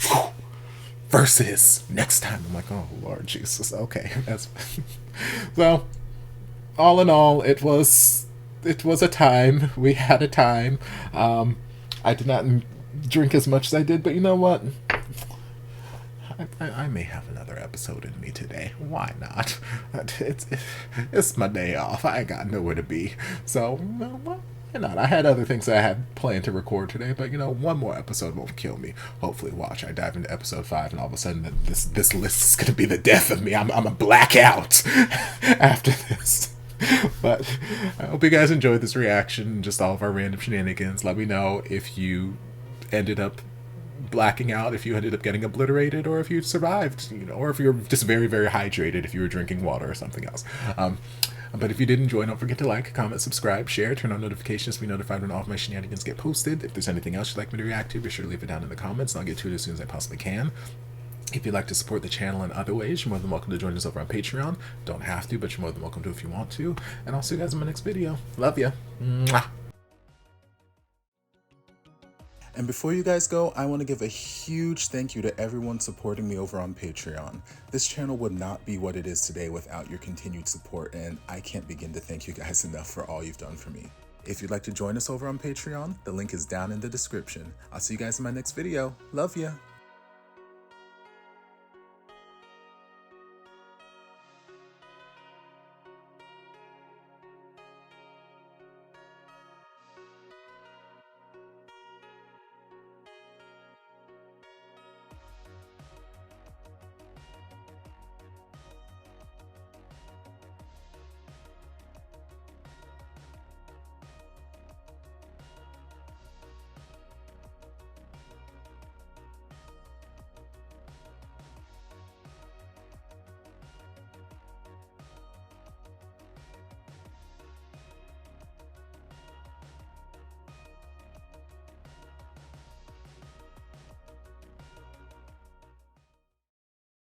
versus next time. I'm like, oh Lord Jesus, okay, that's so. All in all, it was a time. We had a time. I did not drink as much as I did, but you know what? I may have another episode in me today. Why not? It's my day off. I ain't got nowhere to be. So, why not? I had other things that I had planned to record today, but you know, one more episode won't kill me. Hopefully, watch. I dive into episode 5, and all of a sudden, this list is gonna be the death of me. I'm a blackout after this. But I hope you guys enjoyed this reaction, just all of our random shenanigans. Let me know if you ended up blacking out if you ended up getting obliterated, or if you survived, or if you're just very, very hydrated if you were drinking water or something else. But if you did enjoy, don't forget to like, comment, subscribe, share, turn on notifications to be notified when all of my shenanigans get posted. If there's anything else you'd like me to react to, be sure to leave it down in the comments, and I'll get to it as soon as I possibly can. If you'd like to support the channel in other ways, you're more than welcome to join us over on Patreon. Don't have to, but you're more than welcome to if you want to. And I'll see you guys in my next video. Love ya. Mwah. And before you guys go, I want to give a huge thank you to everyone supporting me over on Patreon. This channel would not be what it is today without your continued support, and I can't begin to thank you guys enough for all you've done for me. If you'd like to join us over on Patreon, the link is down in the description. I'll see you guys in my next video. Love ya.